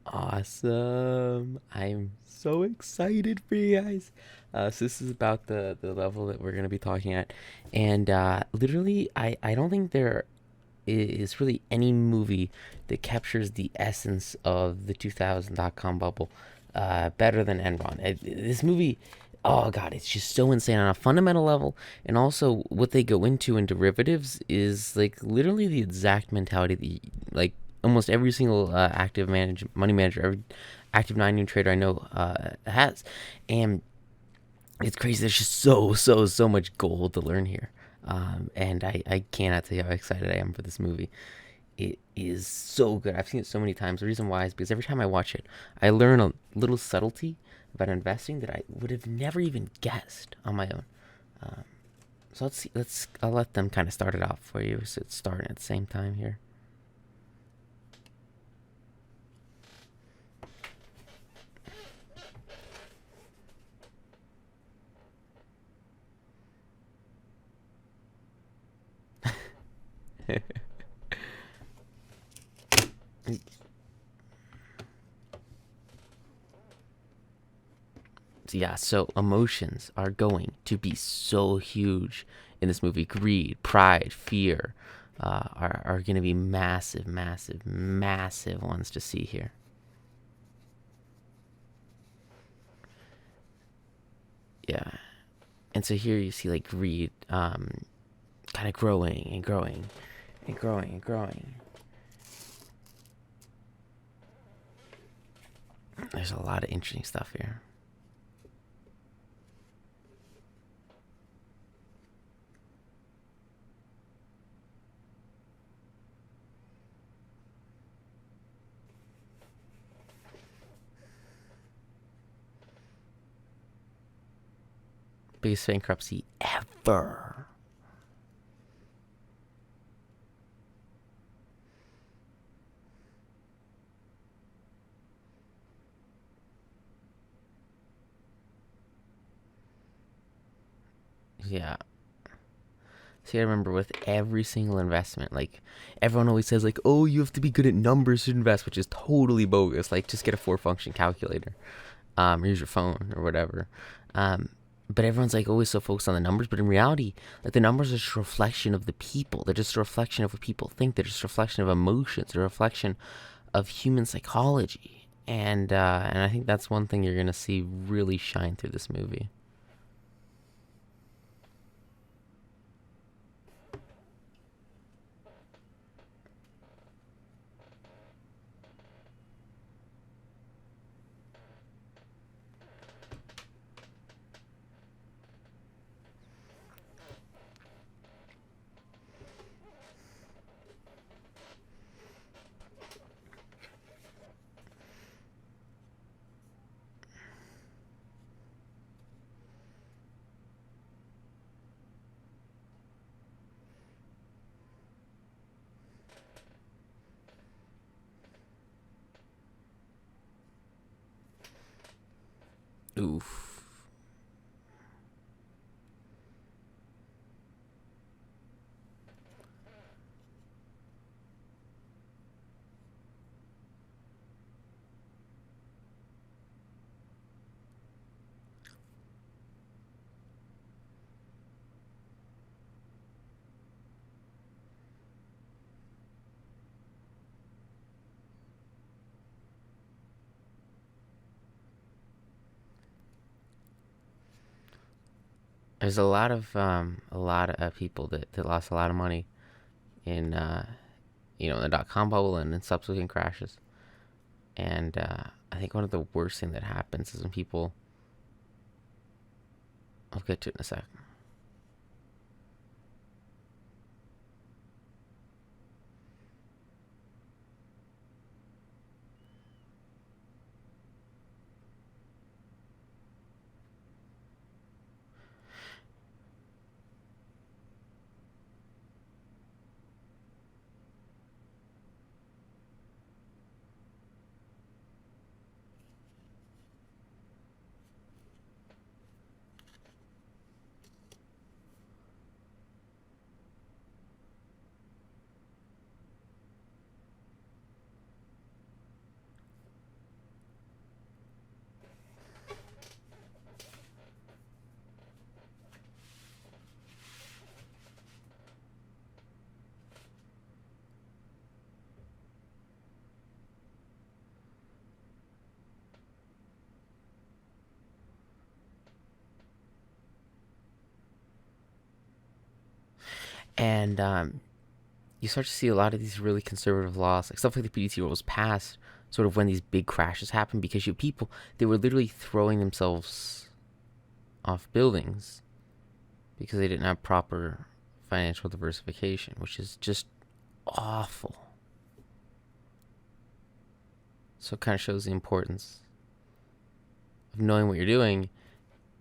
Awesome. I'm so excited for you guys. So this is about the level that we're gonna be talking at. And literally I don't think there is really any movie that captures the essence of the 2000 .com bubble better than Enron. This movie, oh god, it's just so insane on a fundamental level, and also what they go into in derivatives is like literally the exact mentality that like almost every single money manager, every active 9 trader I know has, and it's crazy. There's just so much gold to learn here. And I cannot tell you how excited I am for this movie. It is so good. I've seen it so many times. The reason why is because every time I watch it, I learn a little subtlety about investing that I would have never even guessed on my own. Um, so let's see. I'll let them kind of start it off for you. So it's starting at the same time here. Yeah, so emotions are going to be so huge in this movie. Greed, pride, fear are going to be massive ones to see here. Yeah. And so here you see like greed kind of growing and growing and growing and growing. There's a lot of interesting stuff here. Biggest bankruptcy ever. Yeah. See, I remember with every single investment, like everyone always says, like, "Oh, you have to be good at numbers to invest," which is totally bogus. Like, just get a four-function calculator, or use your phone or whatever. Um, but everyone's like always so focused on the numbers, but in reality, like the numbers are just a reflection of the people. They're just a reflection of what people think. They're just a reflection of emotions. They're a reflection of human psychology. And I think that's one thing you're gonna see really shine through this movie. Oof. There's a lot of people that lost a lot of money in in the .com bubble and in subsequent crashes. And I think one of the worst thing that happens is when people. I'll get to it in a sec. And you start to see a lot of these really conservative laws, like stuff like the PDT rule was passed sort of when these big crashes happened, because you people, they were literally throwing themselves off buildings because they didn't have proper financial diversification, which is just awful. So it kind of shows the importance of knowing what you're doing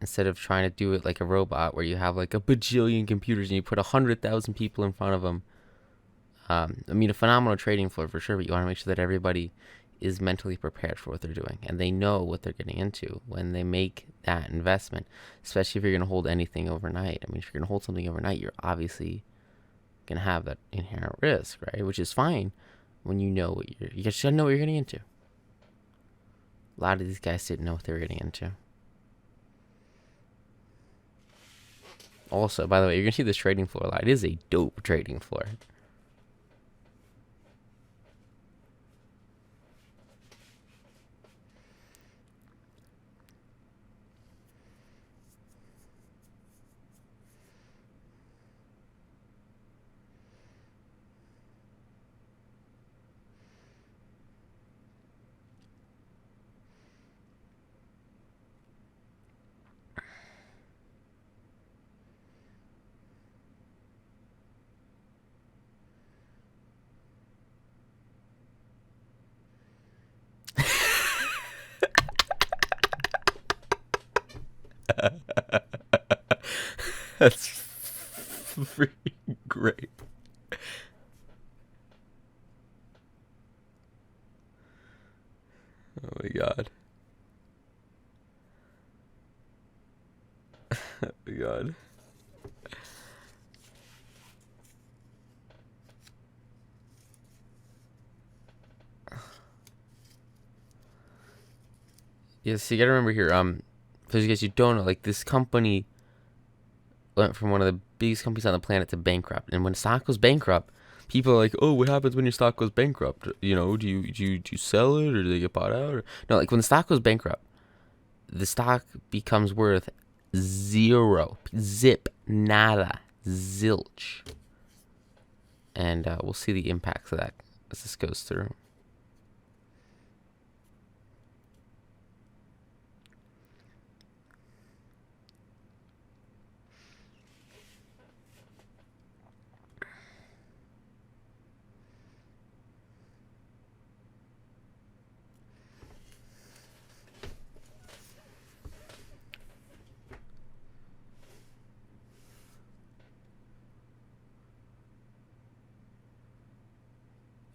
instead of trying to do it like a robot where you have like a bajillion computers and you put 100,000 people in front of them. I mean, a phenomenal trading floor for sure, but you want to make sure that everybody is mentally prepared for what they're doing and they know what they're getting into when they make that investment, especially if you're going to hold anything overnight. I mean, if you're going to hold something overnight, you're obviously going to have that inherent risk, right? Which is fine when you know what you just gotta know what you're getting into. A lot of these guys didn't know what they were getting into. Also, by the way, you're going to see this trading floor a lot. It is a dope trading floor. That's freaking great. Oh my god. Oh my god. Yes, you gotta remember here, for those guys you don't know, like this company went from one of the biggest companies on the planet to bankrupt. And when stock goes bankrupt, people are like, "Oh, what happens when your stock goes bankrupt? You know, do you sell it or do they get bought out?" Or, no, like when the stock goes bankrupt, the stock becomes worth zero, zip, nada, zilch, and we'll see the impacts of that as this goes through.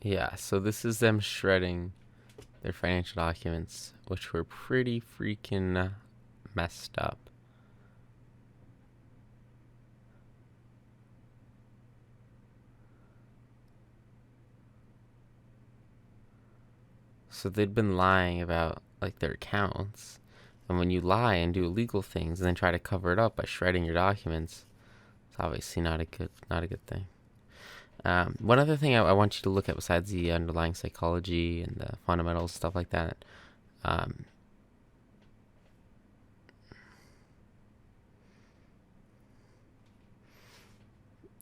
Yeah, so this is them shredding their financial documents, which were pretty freaking messed up. So they'd been lying about like their accounts, and when you lie and do illegal things and then try to cover it up by shredding your documents, it's obviously not a good thing. One other thing I want you to look at besides the underlying psychology and the fundamentals stuff like that, um,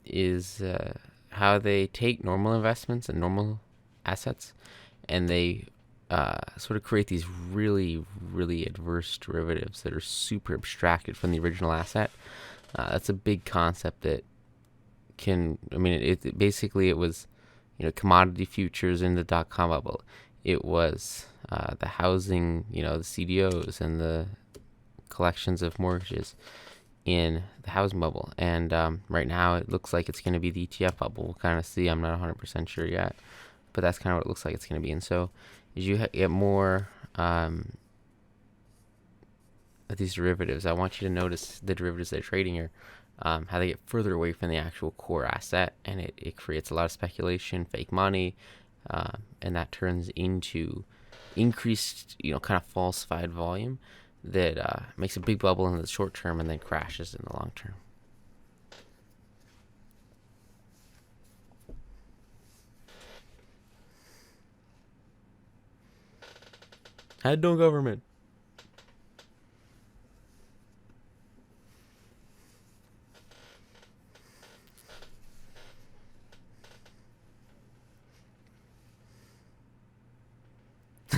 is how they take normal investments and normal assets and they sort of create these really, really adverse derivatives that are super abstracted from the original asset. That's a big concept that I mean, it basically it was, commodity futures in the dot-com bubble. It was the housing, the CDOs and the collections of mortgages in the housing bubble. And right now it looks like it's going to be the ETF bubble. We'll kind of see. I'm not 100% sure yet, but that's kind of what it looks like it's going to be. And so as you get more of these derivatives, I want you to notice the derivatives they're trading here, how they get further away from the actual core asset, and it creates a lot of speculation, fake money, and that turns into increased, kind of falsified volume that makes a big bubble in the short term and then crashes in the long term. Had no government.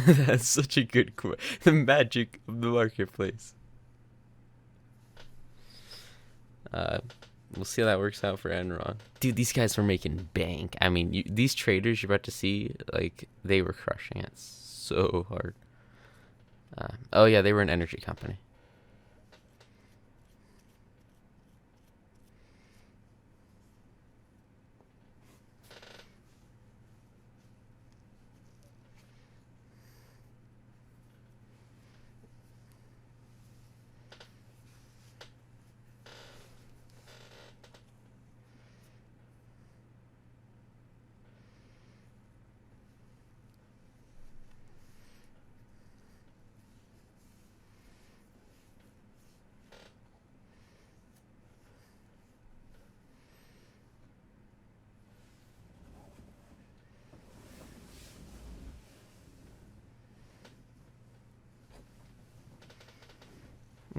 That's such a good quote. The magic of the marketplace. Uh, we'll see how that works out for Enron. Dude, these guys were making bank. I mean, these traders you're about to see, like, they were crushing it so hard. Oh, yeah, they were an energy company.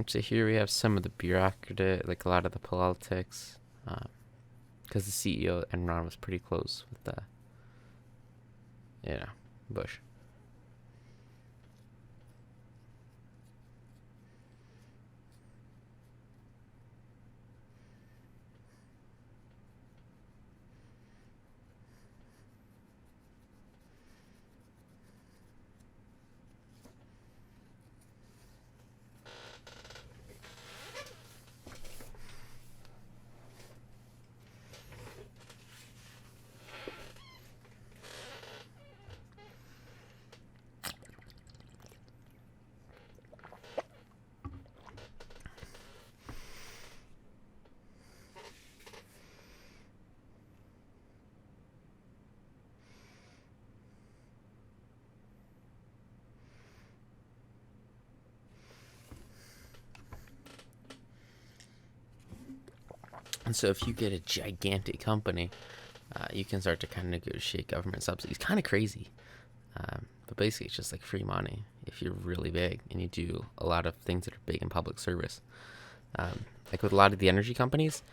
So here we have some of the bureaucracy, like a lot of the politics, because the CEO Enron was pretty close with the, Bush. And so if you get a gigantic company, you can start to kind of negotiate government subsidies. Kind of crazy. But basically, it's just like free money if you're really big and you do a lot of things that are big in public service. Like with a lot of the energy companies,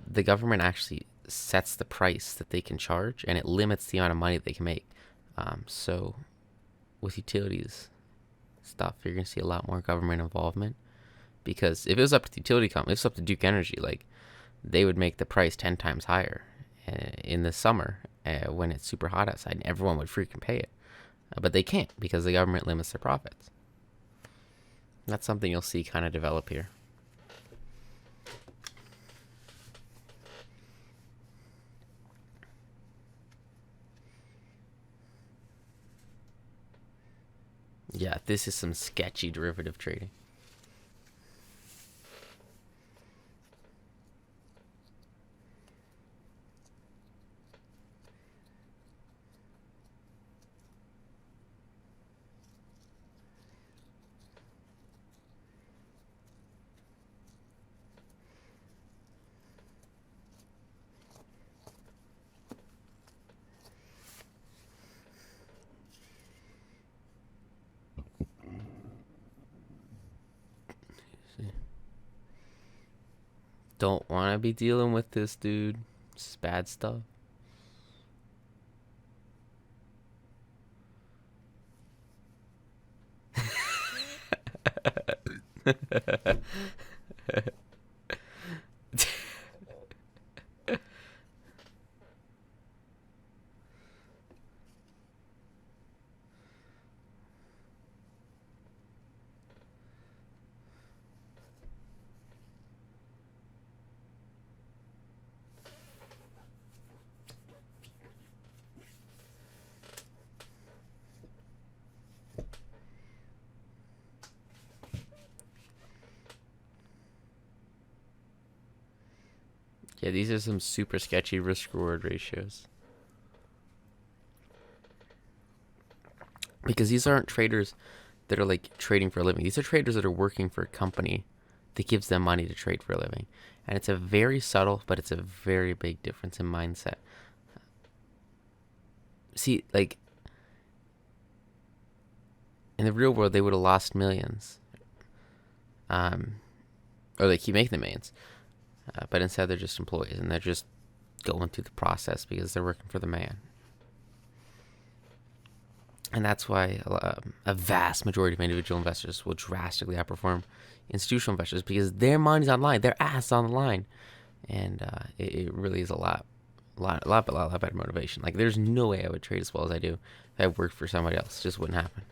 the government actually sets the price that they can charge and it limits the amount of money they can make. So with utilities stuff, you're going to see a lot more government involvement because if it was up to the utility company, if it was up to Duke Energy, like they would make the price 10 times higher in the summer when it's super hot outside and everyone would freaking pay it. But they can't because the government limits their profits. That's something you'll see kind of develop here. Yeah, this is some sketchy derivative trading. Don't want to be dealing with this, dude. This is bad stuff. Yeah, these are some super sketchy risk reward ratios. Because these aren't traders that are like trading for a living. These are traders that are working for a company that gives them money to trade for a living. And it's a very subtle, but it's a very big difference in mindset. See, like, in the real world, they would have lost millions. Or they keep making the millions. But instead, they're just employees, and they're just going through the process because they're working for the man. And that's why a vast majority of individual investors will drastically outperform institutional investors because their money's on the line, their ass is on the line, and it really is a lot better motivation. Like, there's no way I would trade as well as I do if I worked for somebody else. It just wouldn't happen.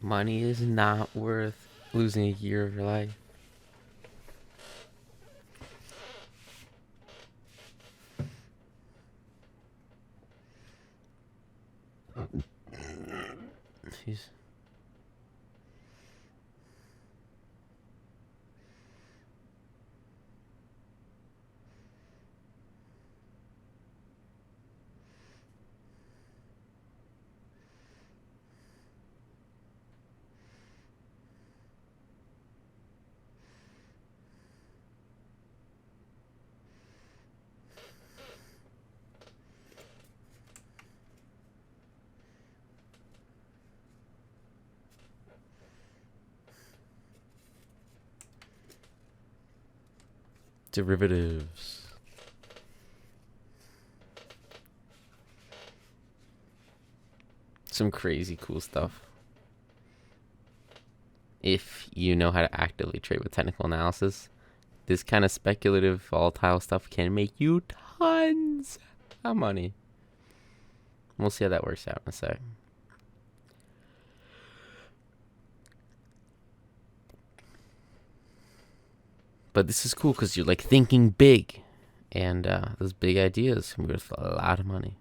Money is not worth losing a year of your life. Jeez. Derivatives. Some crazy cool stuff. If you know how to actively trade with technical analysis, this kind of speculative volatile stuff can make you tons of money. We'll see how that works out in a sec. But this is cool because you're like thinking big, and those big ideas can be worth a lot of money.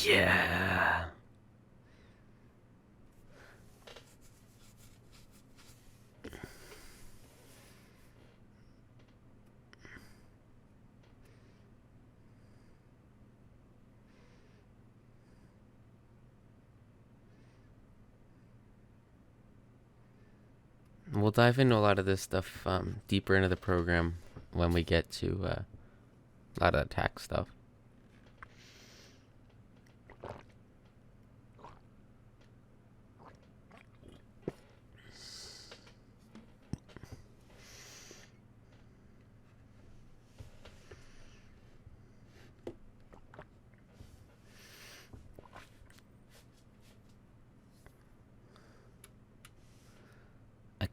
Yeah. We'll dive into a lot of this stuff deeper into the program when we get to a lot of the tax stuff.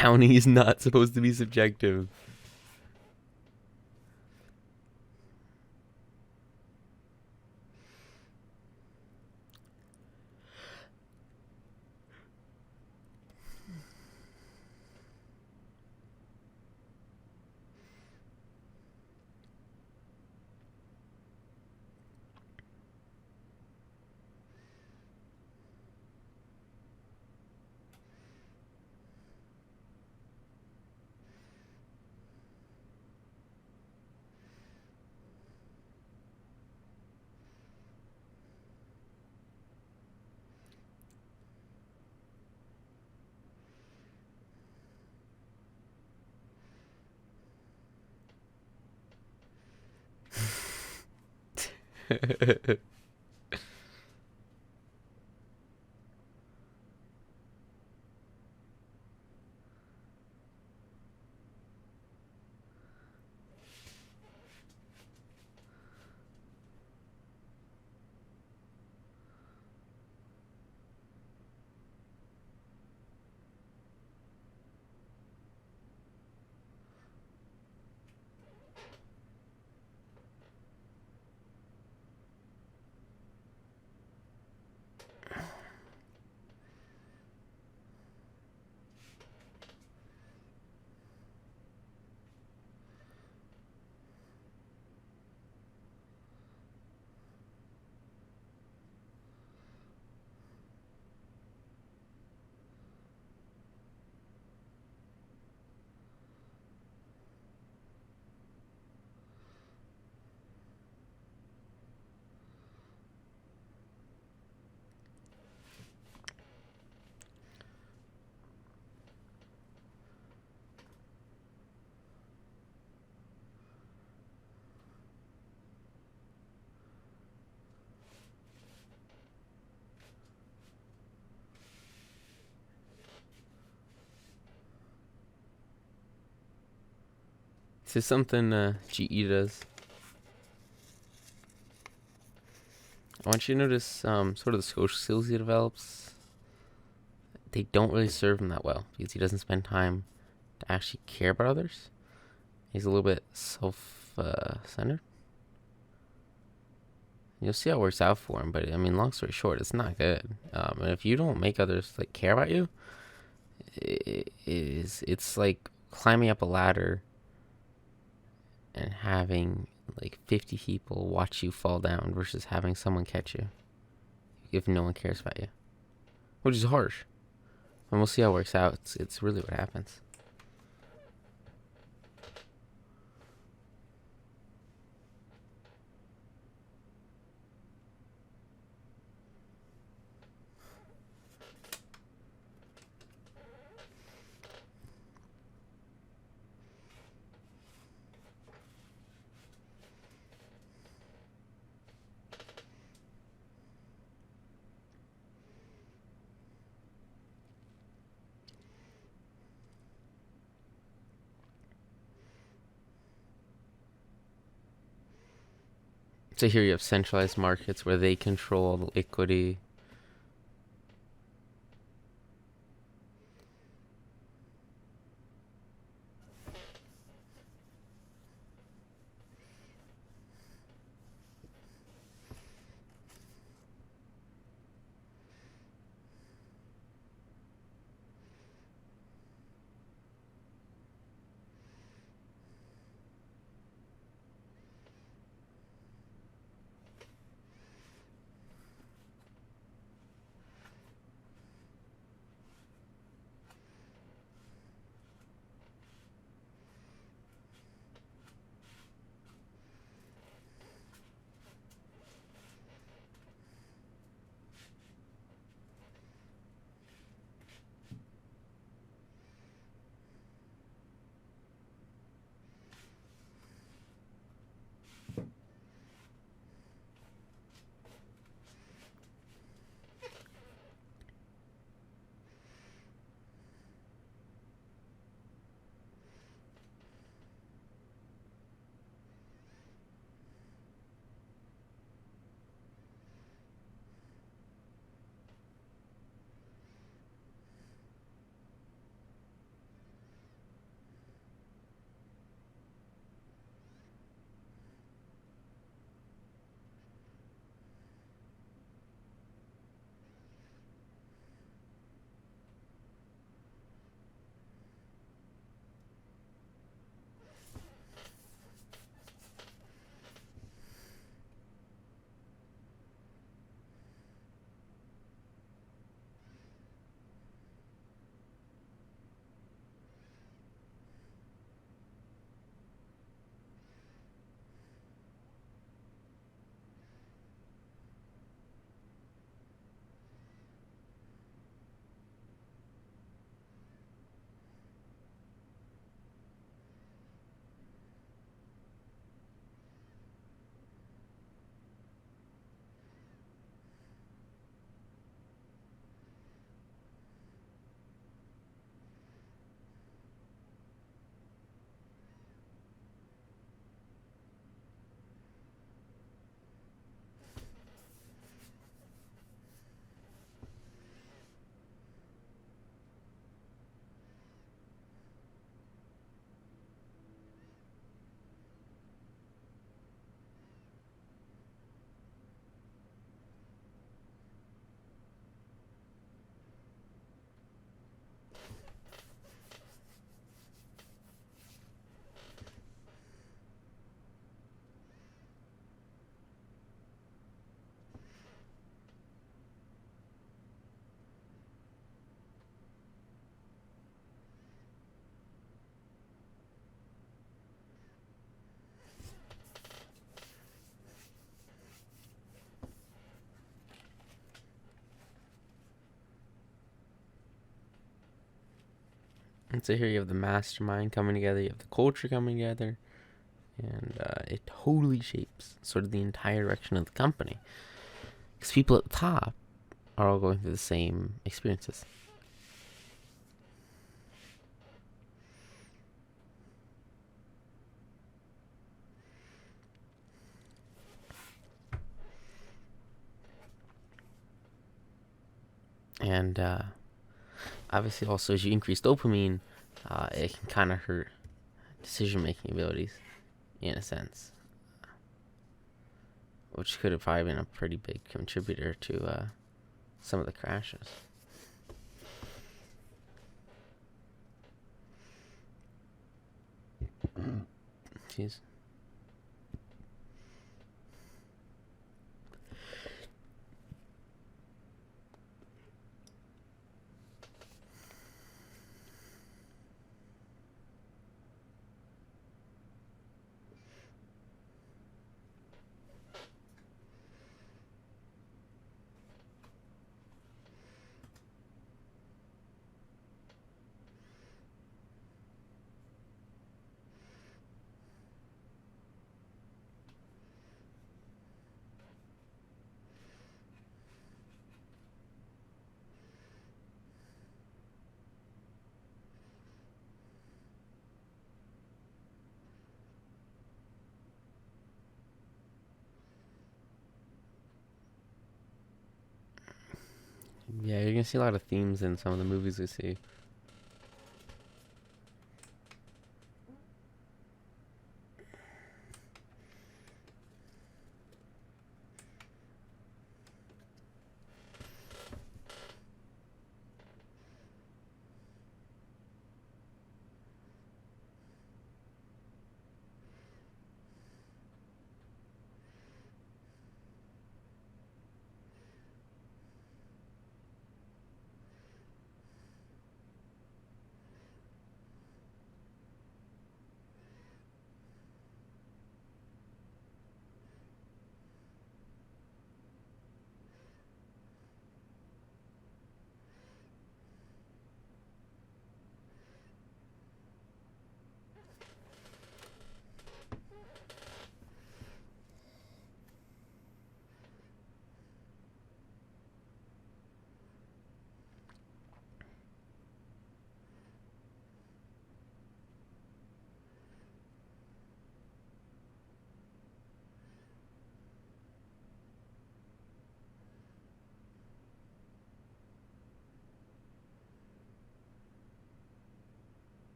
Counting is not supposed to be subjective. This is something GE does. I want you to notice sort of the social skills he develops. They don't really serve him that well because he doesn't spend time to actually care about others. He's a little bit self-centered. You'll see how it works out for him, but I mean, long story short, it's not good. And if you don't make others like care about you, it's like climbing up a ladder and having like 50 people watch you fall down versus having someone catch you if no one cares about you, which is harsh. And we'll see how it works out. It's really what happens. So here you have centralized markets where they control the liquidity. And so here you have the mastermind coming together, you have the culture coming together, and it totally shapes sort of the entire direction of the company. Because people at the top are all going through the same experiences. And obviously, also, as you increase dopamine, it can kind of hurt decision making abilities in a sense, which could have probably been a pretty big contributor to some of the crashes. Jeez. Yeah, you're gonna see a lot of themes in some of the movies we see.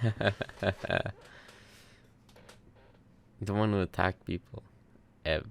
You don't want to attack people ever.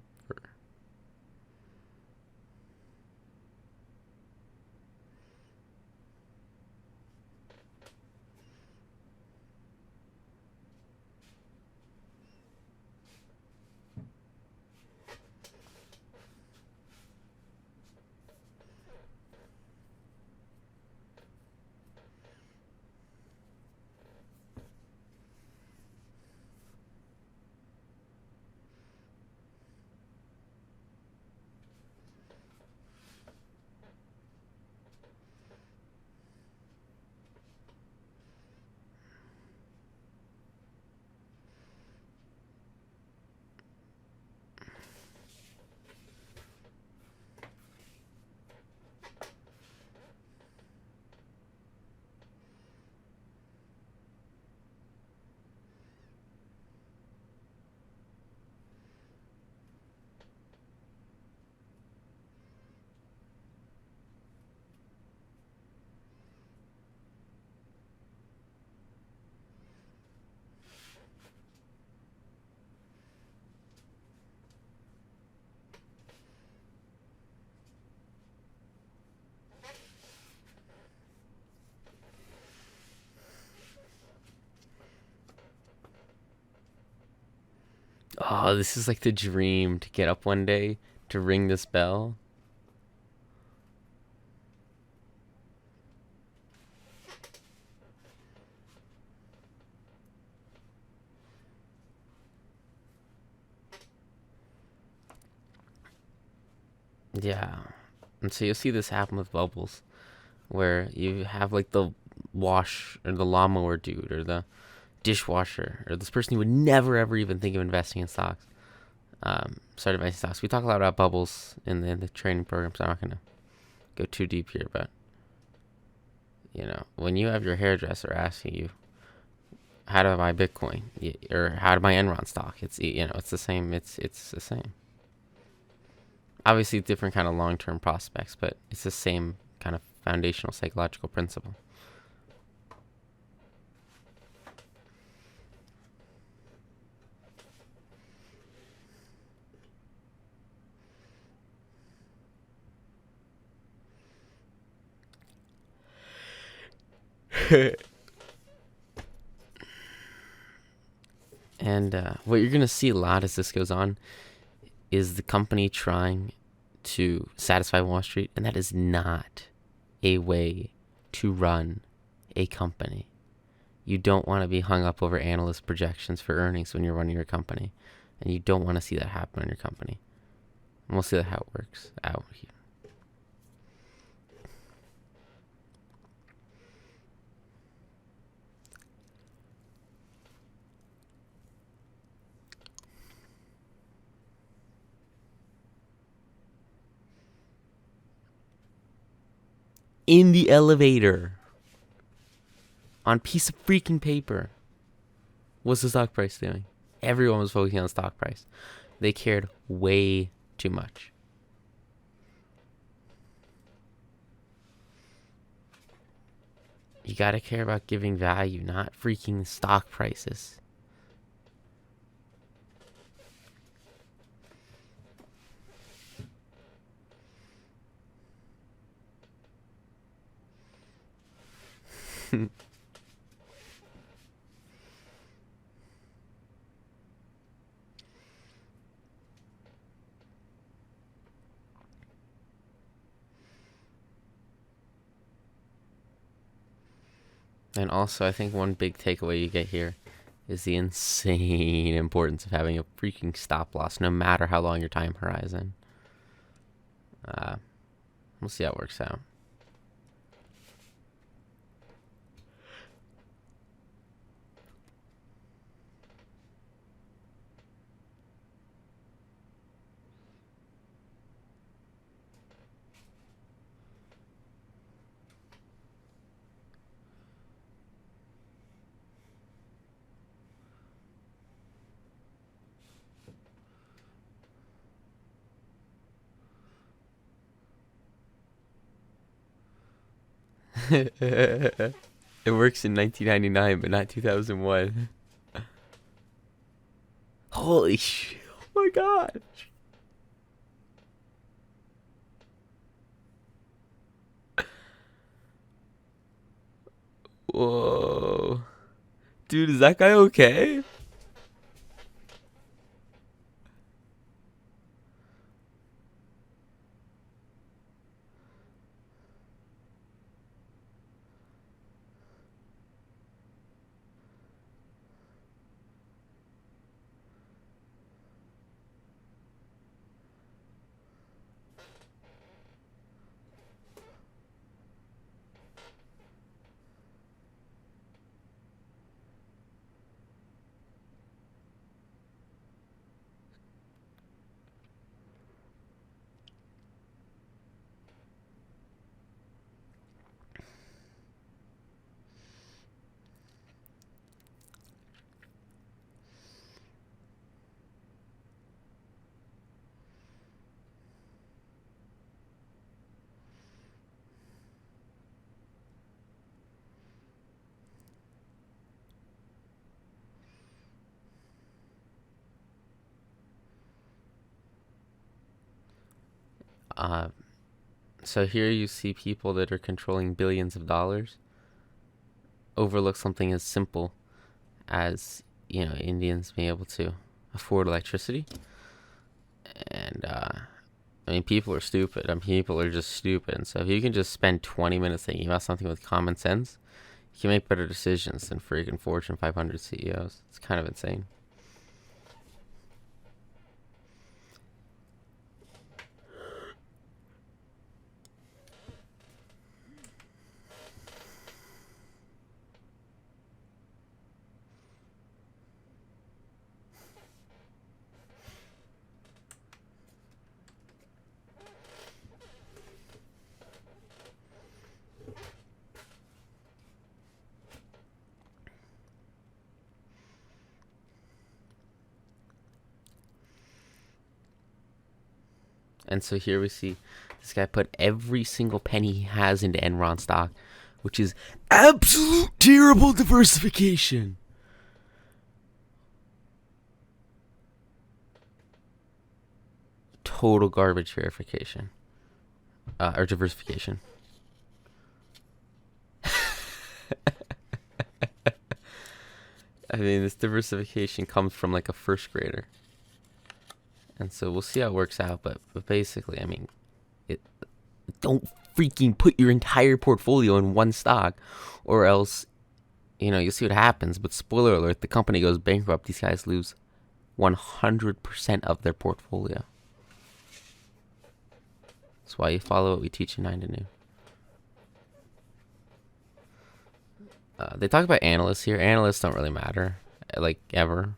Oh, this is like the dream to get up one day to ring this bell. Yeah. And so you'll see this happen with bubbles, where you have like the wash or the lawnmower dude or the dishwasher or this person who would never ever even think of investing in stocks started investing in stocks. We talk a lot about bubbles in the training program, so I'm not going to go too deep here, but when you have your hairdresser asking you how to buy Bitcoin or how to buy Enron stock, it's it's the same. It's the same. Obviously, different kind of long-term prospects, but it's the same kind of foundational psychological principle. And what you're going to see a lot as this goes on is the company trying to satisfy Wall Street, and that is not a way to run a company. You don't want to be hung up over analyst projections for earnings when you're running your company, and you don't want to see that happen in your company. And we'll see how it works out here. In the elevator, on piece of freaking paper, what's the stock price doing? Everyone was focusing on the stock price. They cared way too much. You gotta care about giving value, not freaking stock prices. And also, I think one big takeaway you get here is the insane importance of having a freaking stop loss, no matter how long your time horizon. We'll see how it works out. It works in 1999, but not 2001. Holy shit. Oh my god. Whoa. Dude, is that guy okay? Uh, so here you see people that are controlling billions of dollars overlook something as simple as, Indians being able to afford electricity. And, I mean, people are stupid. People are just stupid. And so if you can just spend 20 minutes thinking about something with common sense, you can make better decisions than freaking Fortune 500 CEOs. It's kind of insane. And so here we see this guy put every single penny he has into Enron stock, which is absolute terrible diversification. Total garbage verification. Or diversification. I mean, this diversification comes from like a first grader. And so we'll see how it works out. But basically, I mean, it don't freaking put your entire portfolio in one stock, or else, you'll see what happens. But spoiler alert, the company goes bankrupt. These guys lose 100% of their portfolio. That's why you follow what we teach in 9 to Noon. They talk about analysts here. Analysts don't really matter, like, ever.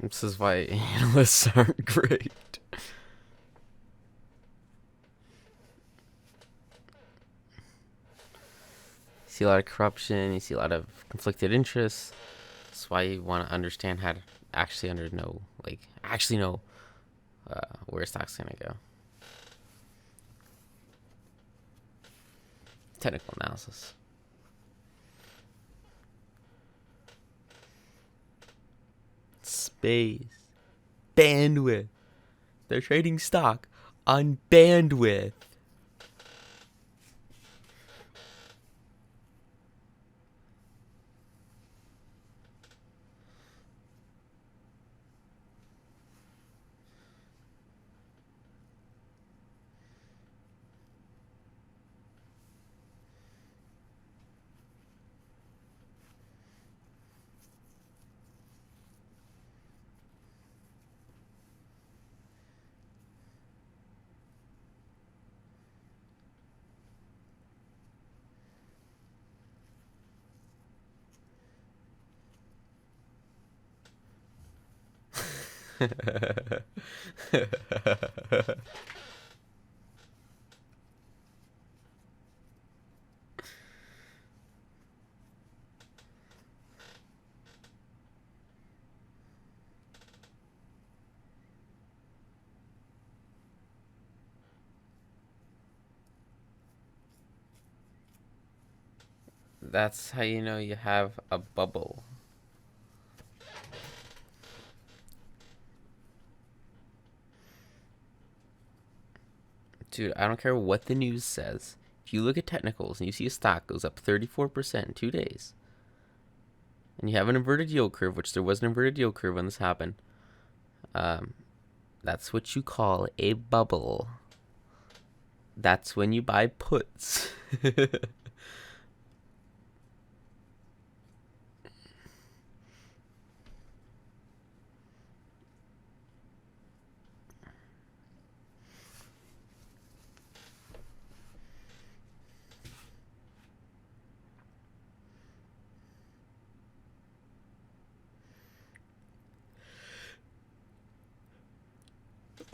This is why analysts aren't great. You see a lot of corruption. You see a lot of conflicted interests. That's why you want to understand how to actually know where stock's gonna go. Technical analysis. Space. Bandwidth. They're trading stock on bandwidth. That's how you know you have a bubble. Dude, I don't care what the news says. If you look at technicals and you see a stock goes up 34% in 2 days, and you have an inverted yield curve, which there was an inverted yield curve when this happened, that's what you call a bubble. That's when you buy puts.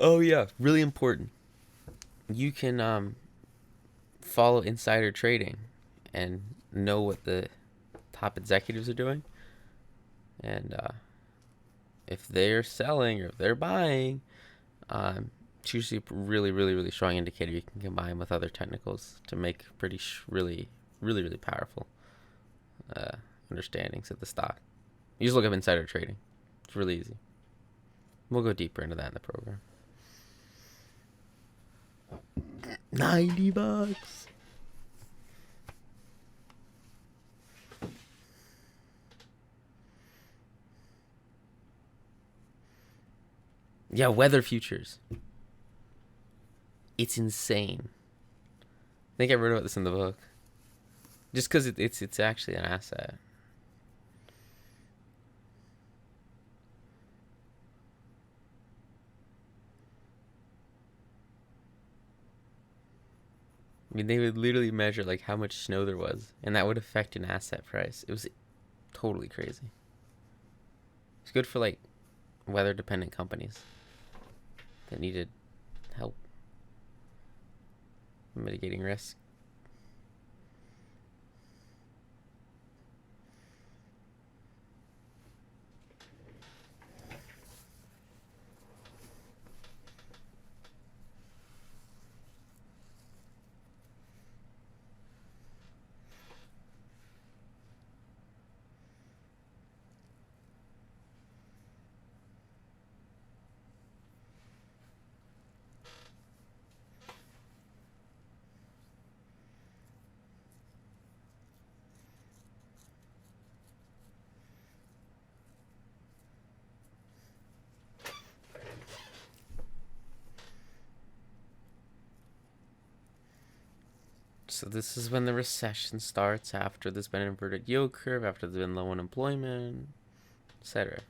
Oh yeah, really important. You can follow insider trading and know what the top executives are doing, and if they're selling or if they're buying, it's usually a really, really, really strong indicator. You can combine with other technicals to make pretty really, really, really powerful uh, understandings of the stock. You just look up insider trading. It's really easy. We'll go deeper into that in the program. $90. Yeah, weather futures. It's insane. I think I wrote about this in the book. Just because it's actually an asset. I mean, they would literally measure like how much snow there was, and that would affect an asset price. It was totally crazy. It's good for like weather dependent companies that needed help mitigating risk. So this is when the recession starts, after there's been an inverted yield curve, after there's been low unemployment, etc.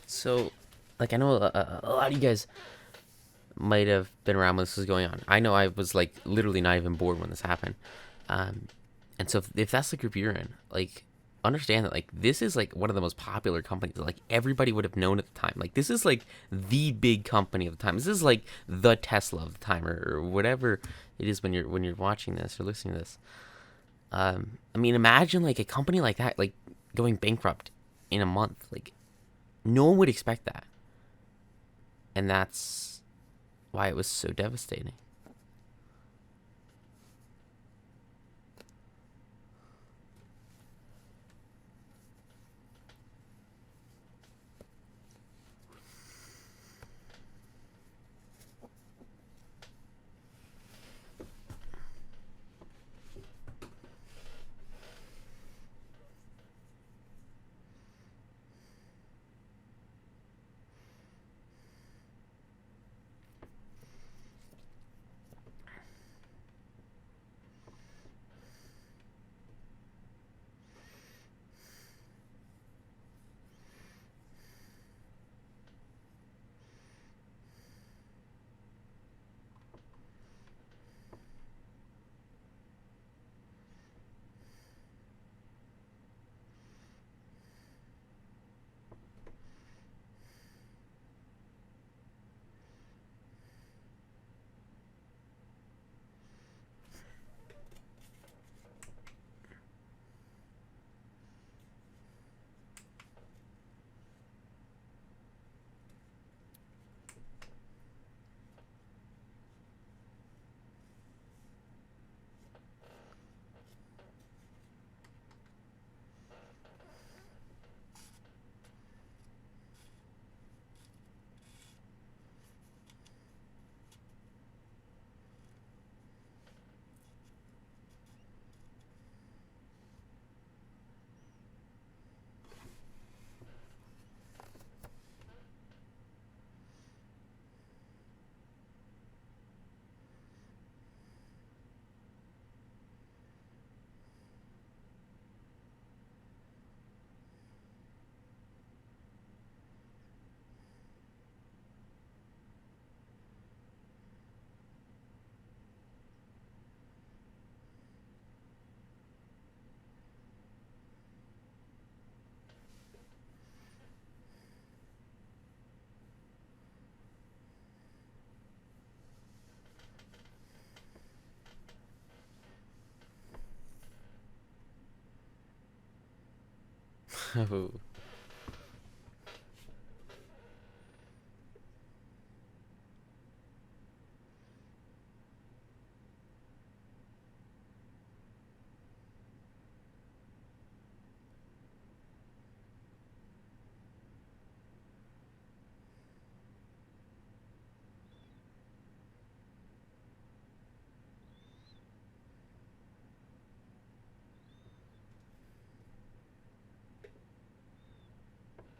So, like, I know a lot of you guys might have been around when this was going on. I know I was like literally not even bored when this happened. Um, and so if that's the group you're in, like, understand that like this is like one of the most popular companies that like everybody would have known at the time. Like this is like the big company of the time. This is like the Tesla of the time, or whatever it is when you're watching this or listening to this. I mean, imagine like a company like that like going bankrupt in a month. Like no one would expect that, and that's why it was so devastating. Oh.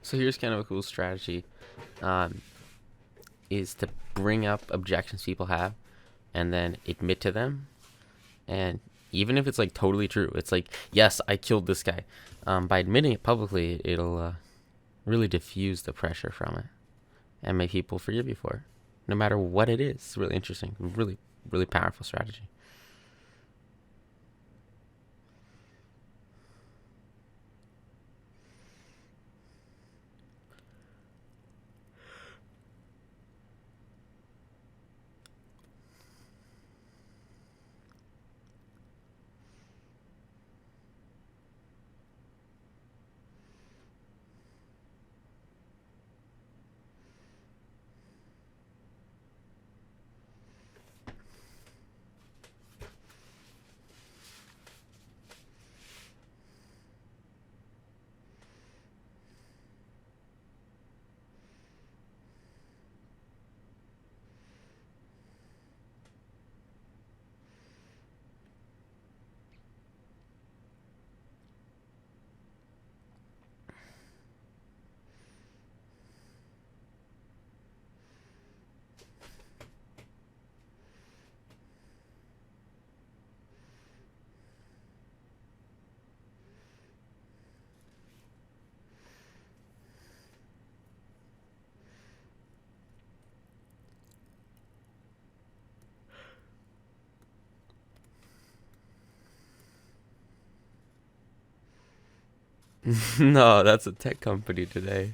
So here's kind of a cool strategy, um, is to bring up objections people have and then admit to them. And even if it's like totally true, it's like, yes, I killed this guy. By admitting it publicly, it'll really diffuse the pressure from it and make people forgive you for it, no matter what it is. It's really interesting, really, really powerful strategy. No, that's a tech company today.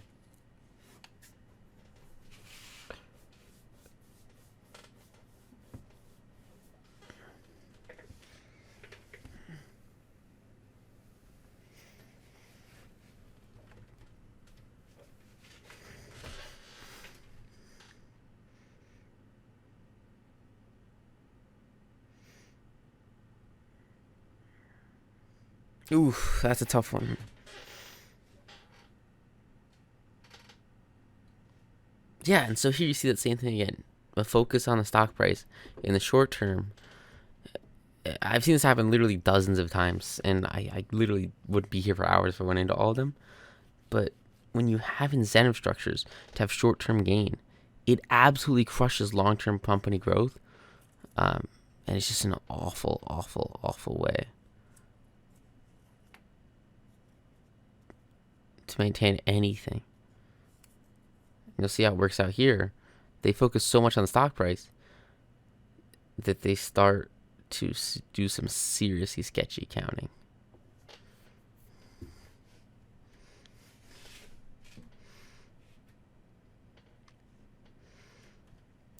Ooh, that's a tough one. Yeah, and so here you see that same thing again. A focus on the stock price in the short term. I've seen this happen literally dozens of times, and I literally would be here for hours if I went into all of them. But when you have incentive structures to have short term gain, it absolutely crushes long term company growth. Um, and it's just an awful, awful, awful way to maintain anything. You'll see how it works out here. They focus so much on the stock price that they start to do some seriously sketchy accounting.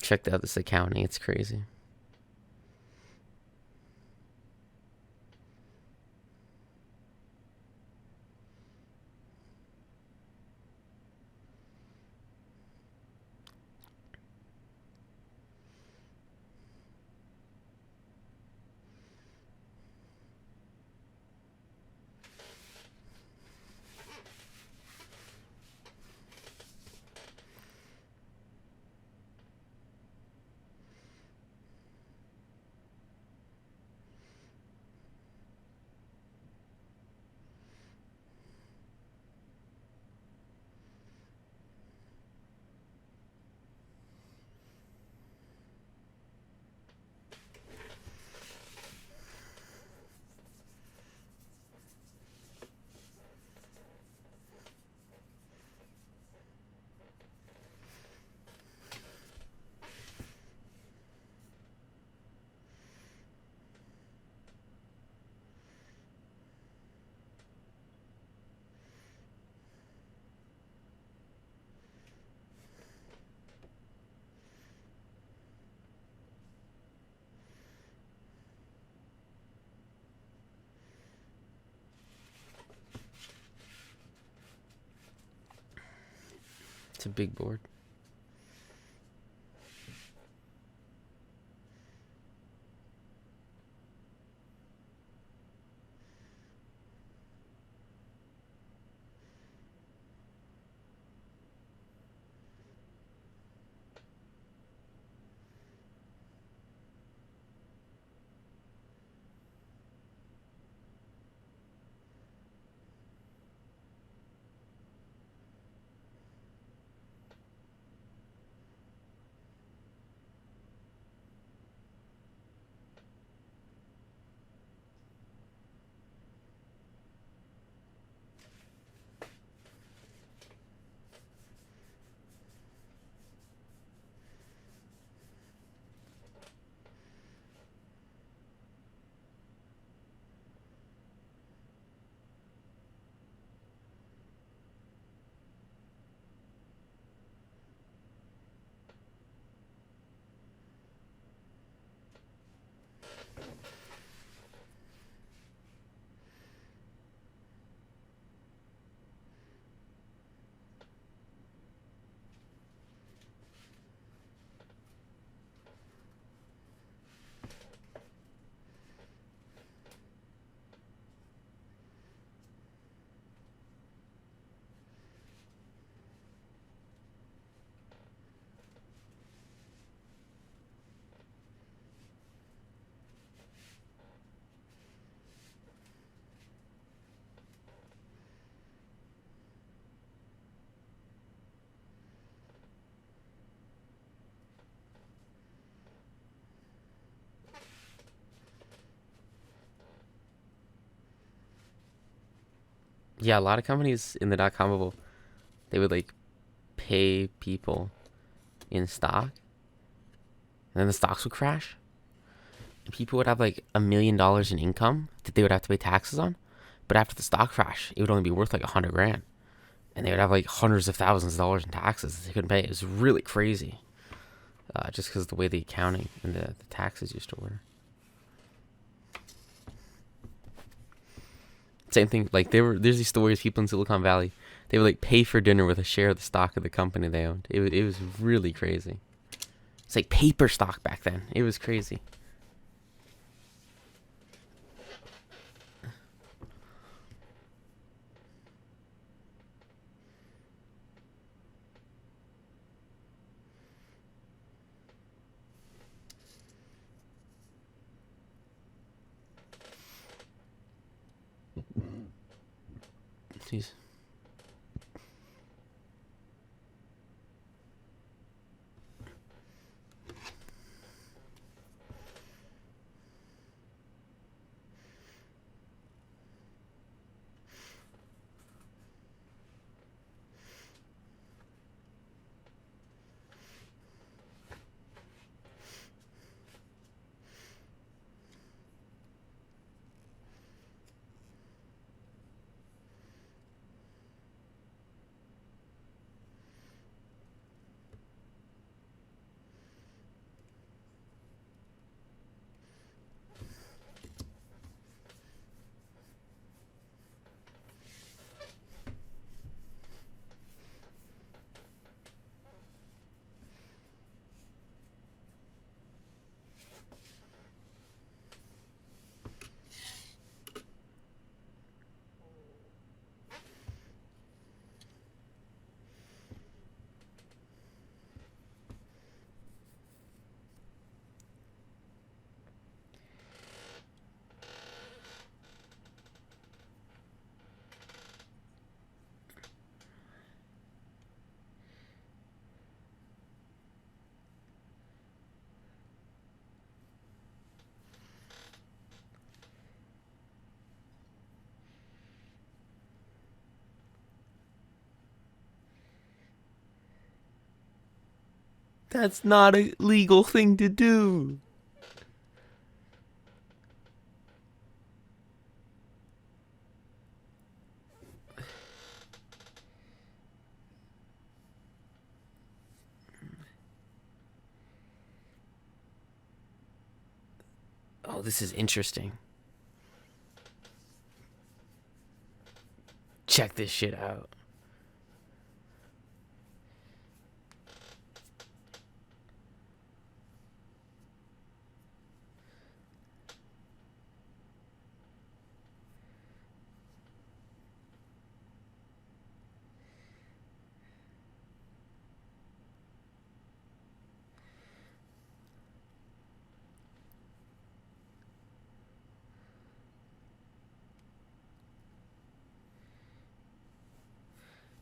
Check out this accounting, it's crazy. It's a big board. Yeah, a lot of companies in the dot-com bubble, they would like pay people in stock, and then the stocks would crash, and people would have like $1 million in income that they would have to pay taxes on. But after the stock crash, it would only be worth like 100 grand, and they would have like hundreds of thousands of dollars in taxes that they couldn't pay. It was really crazy, just because of the way the accounting and the taxes used to work. Same thing. Like there's these stories. People in Silicon Valley, they would like pay for dinner with a share of the stock of the company they owned. It was really crazy. It's like paper stock back then. It was crazy. Jeez. That's not a legal thing to do. Oh, this is interesting. Check this shit out.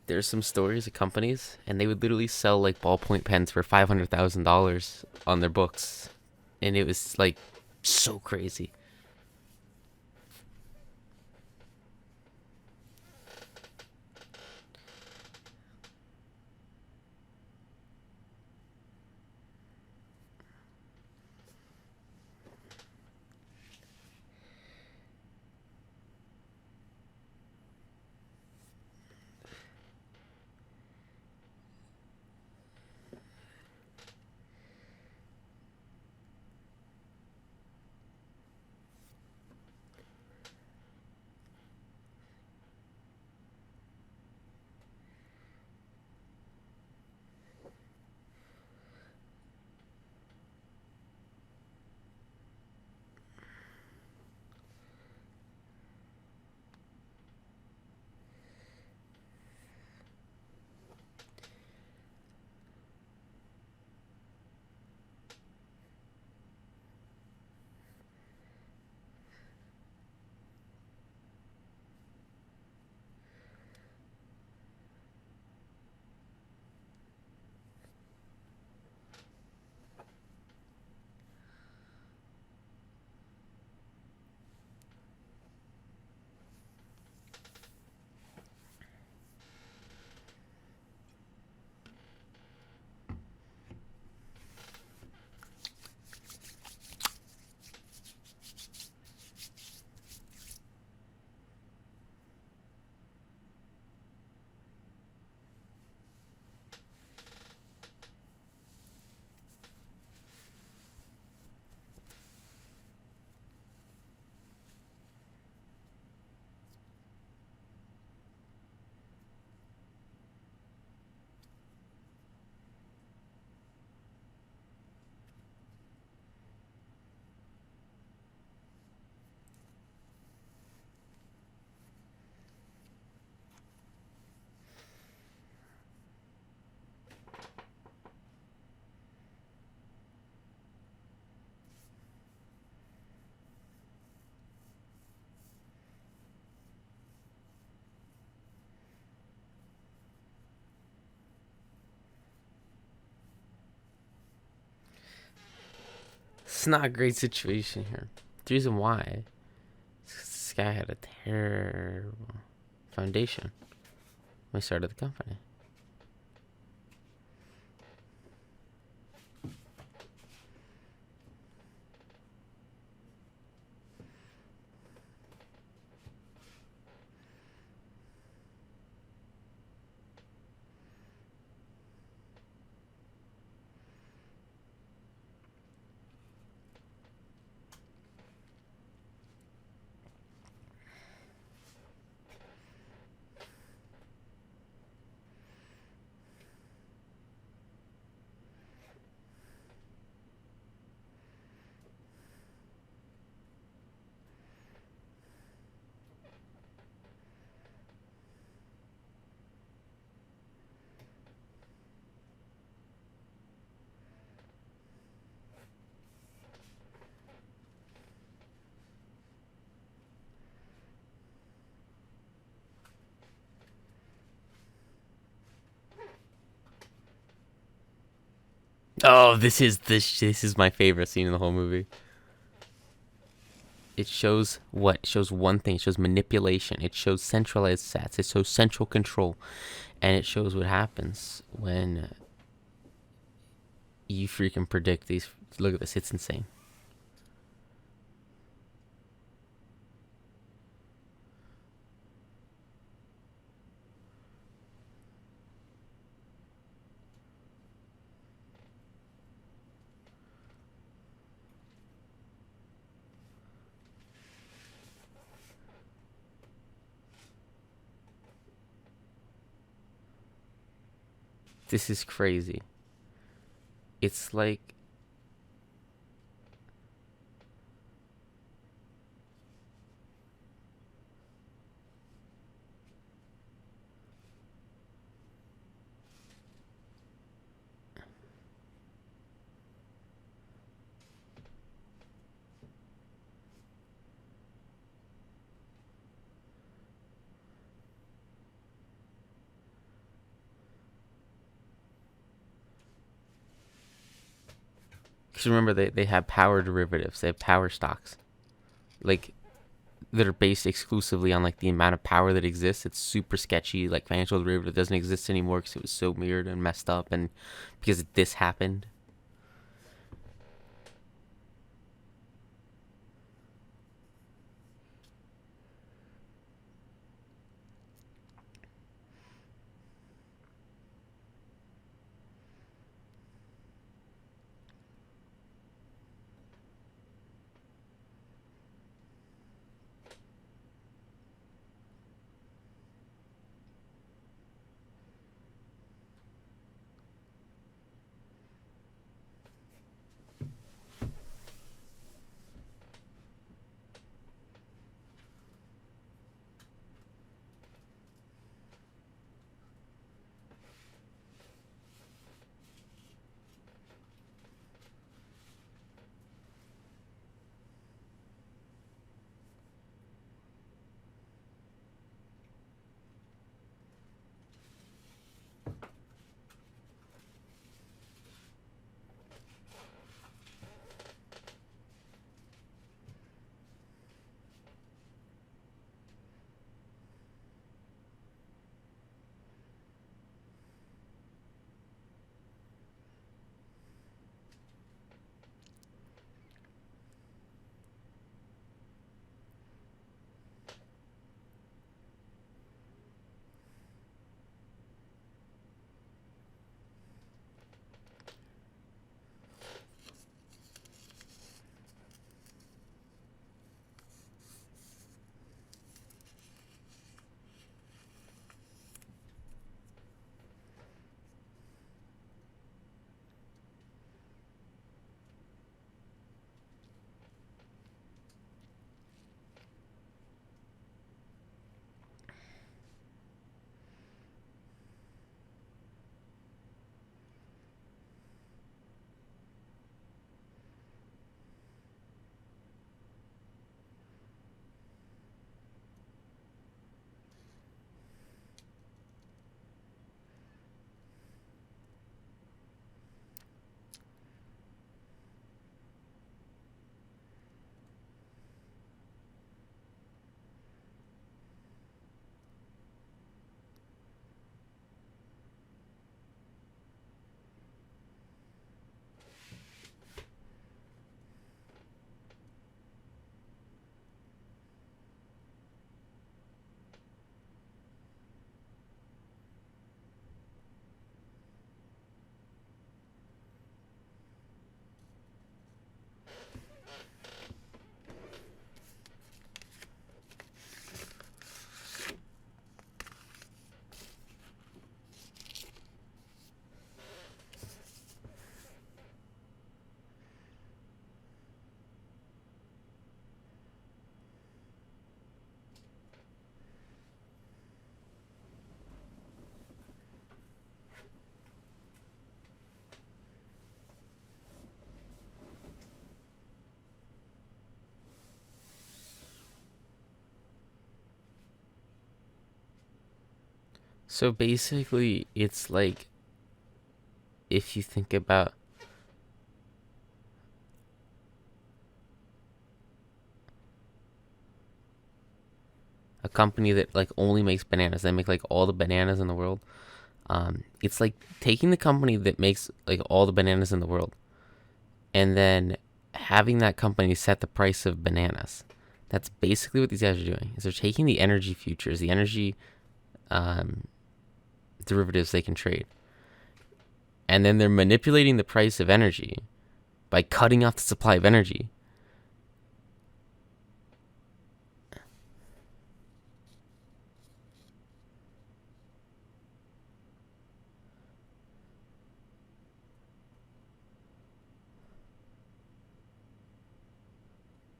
there's some stories of companies, and they would literally sell like ballpoint pens for $500,000 on their books, and it was like so crazy. It's not a great situation here. The reason why this guy had a terrible foundation when he started the company. Oh, this is my favorite scene in the whole movie. It shows what? It shows one thing. It shows manipulation. It shows centralized stats. It shows central control, and it shows what happens when you freaking predict these. Look at this. It's insane. This is crazy. It's like just remember they have power derivatives. They have power stocks, like that are based exclusively on like the amount of power that exists. It's super sketchy. Like financial derivative doesn't exist anymore because it was so weird and messed up, and because this happened. So basically, it's like if you think about a company that like only makes bananas, they make like all the bananas in the world. It's like taking the company that makes like all the bananas in the world and then having that company set the price of bananas. That's basically what these guys are doing. Is they're taking the energy futures, the energy um, derivatives they can trade, and then they're manipulating the price of energy by cutting off the supply of energy.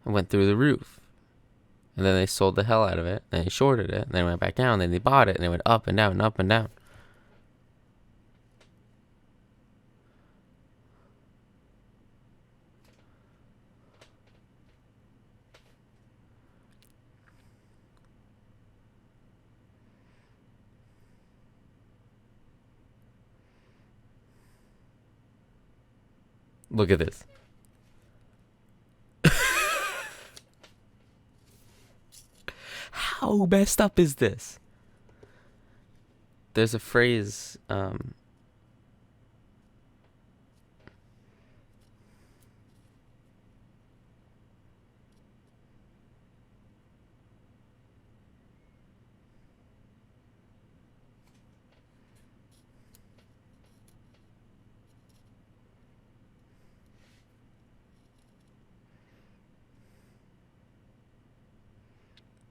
It went through the roof. And then they sold the hell out of it. Then they shorted it. And then it went back down. Then they bought it. And it went up and down and up and down. Look at this. How messed up is this? There's a phrase.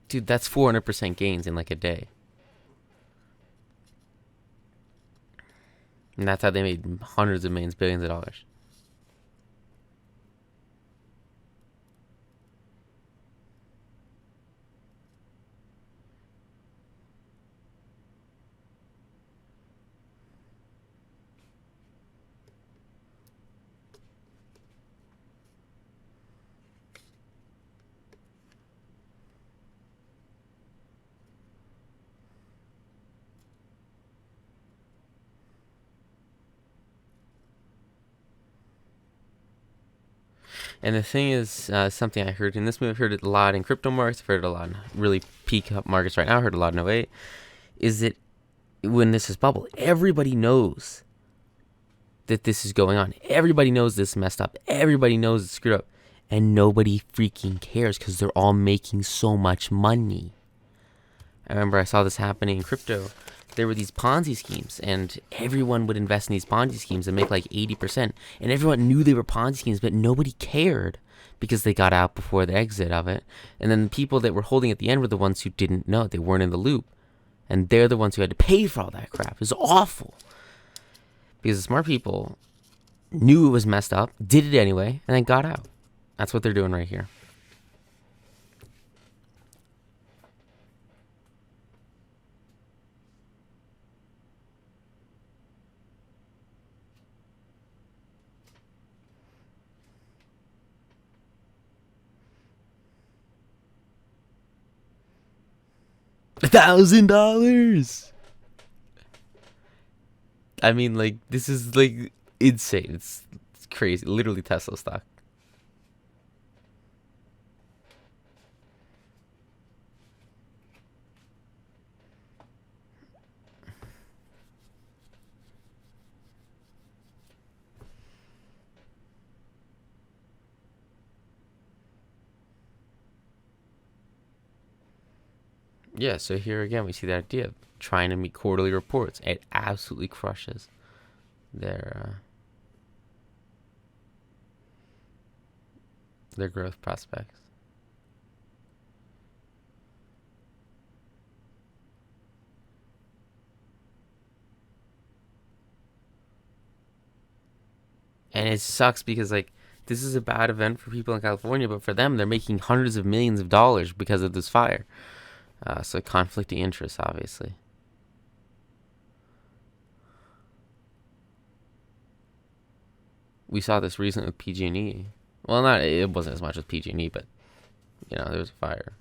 Dude, that's 400% gains in like a day. And that's how they made hundreds of millions, billions of dollars. And the thing is, something I heard in this movie, I've heard it a lot in crypto markets, I've heard it a lot in really peak markets right now, I heard a lot in '08, is that when this is bubble, everybody knows that this is going on. Everybody knows this is messed up. Everybody knows it's screwed up. And nobody freaking cares because they're all making so much money. I remember I saw this happening in crypto. There were these Ponzi schemes, and everyone would invest in these Ponzi schemes and make like 80%. And everyone knew they were Ponzi schemes, but nobody cared because they got out before the exit of it. And then the people that were holding at the end were the ones who didn't know. They weren't in the loop. And they're the ones who had to pay for all that crap. It was awful. Because the smart people knew it was messed up, did it anyway, and then got out. That's what they're doing right here. $1,000. I mean, like, this is like insane. It's crazy. Literally Tesla stock. Yeah, so here again we see the idea of trying to meet quarterly reports. It absolutely crushes their growth prospects. And it sucks because like this is a bad event for people in California, but for them they're making hundreds of millions of dollars because of this fire. So conflicting interests, obviously. We saw this recently with PG&E. Well, not it wasn't as much with PG&E, but there was a fire.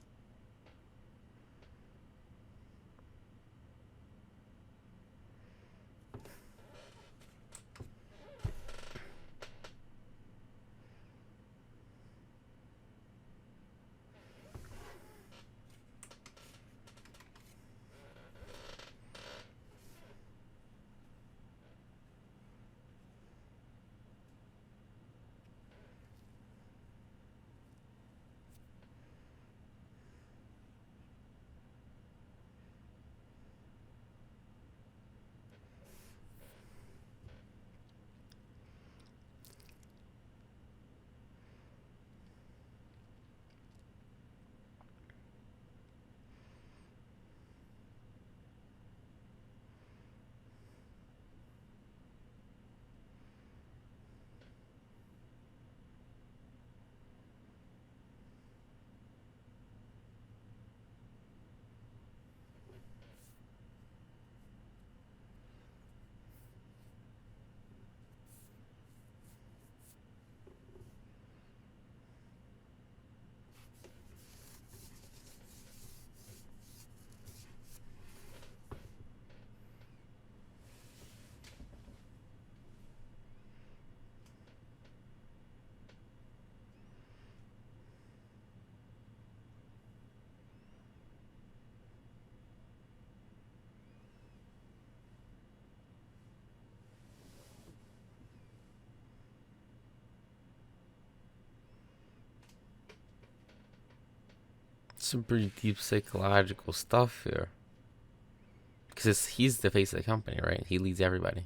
Some pretty deep psychological stuff here. Because he's the face of the company, right? He leads everybody.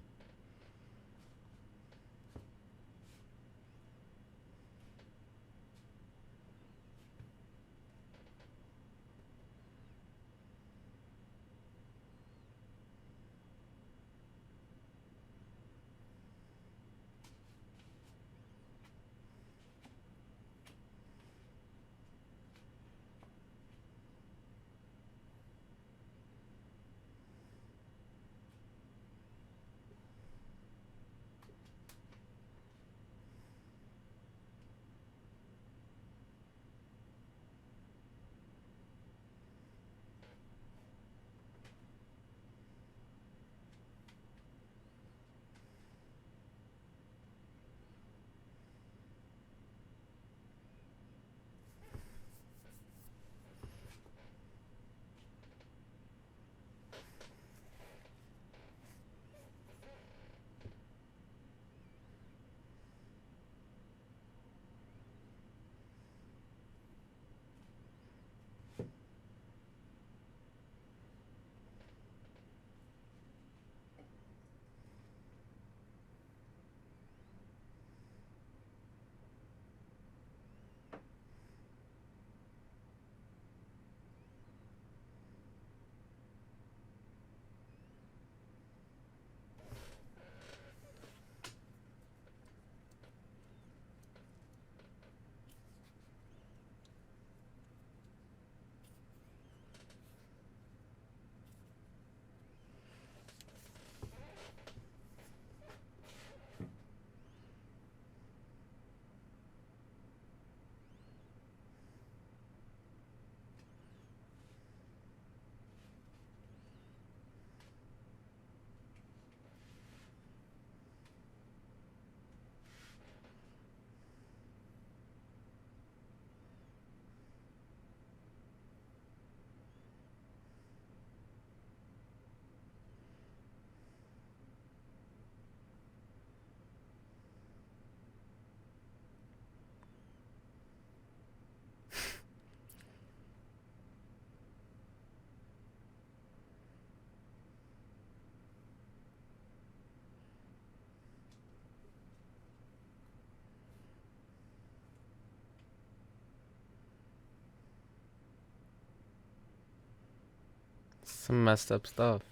Some messed up stuff.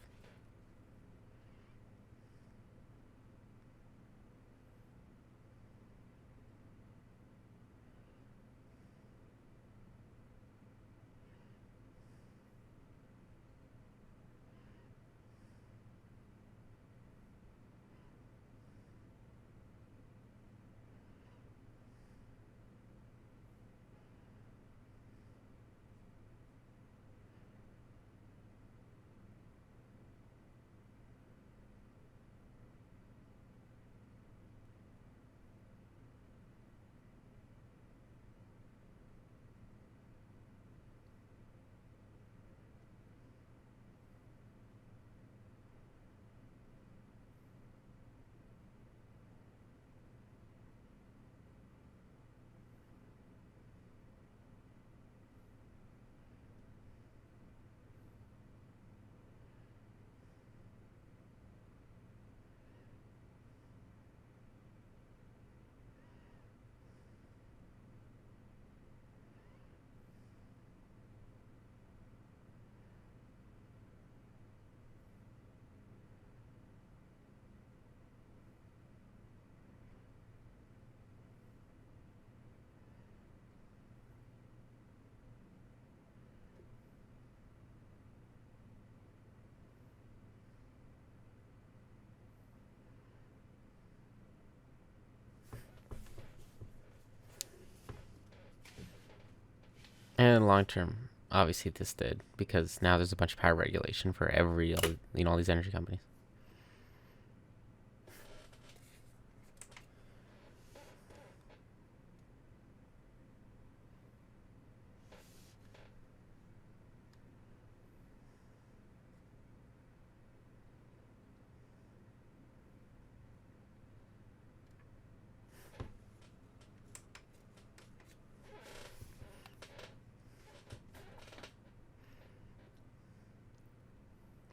And long term, obviously this did because now there's a bunch of power regulation for every all these energy companies.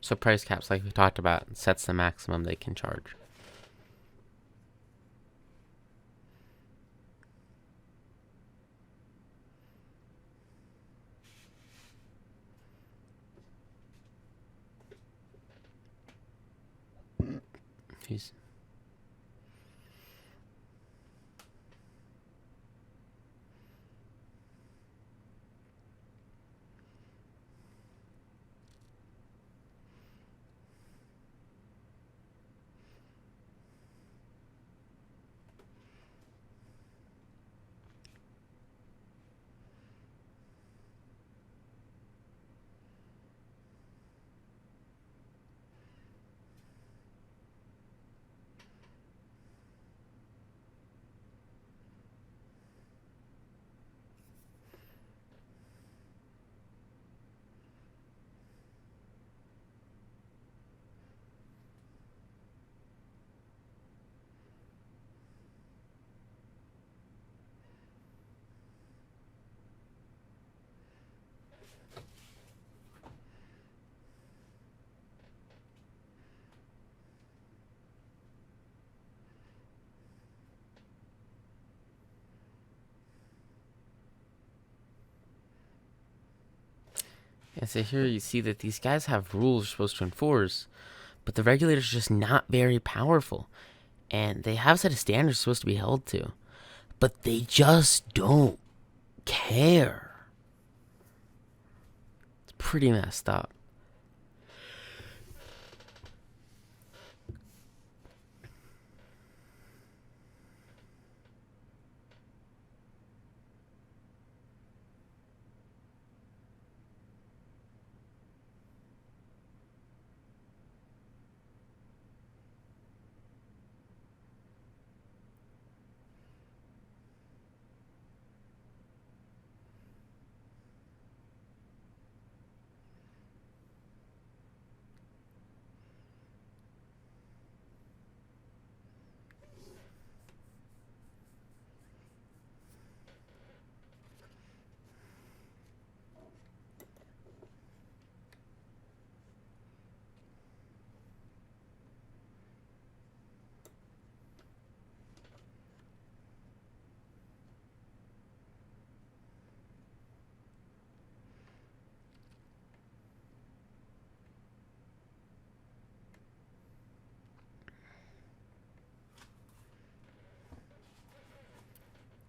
So price caps, like we talked about, sets the maximum they can charge. Jeez. And so here you see that these guys have rules you're supposed to enforce, but the regulators are just not very powerful. And they have a set of standards supposed to be held to, but they just don't care. It's pretty messed up.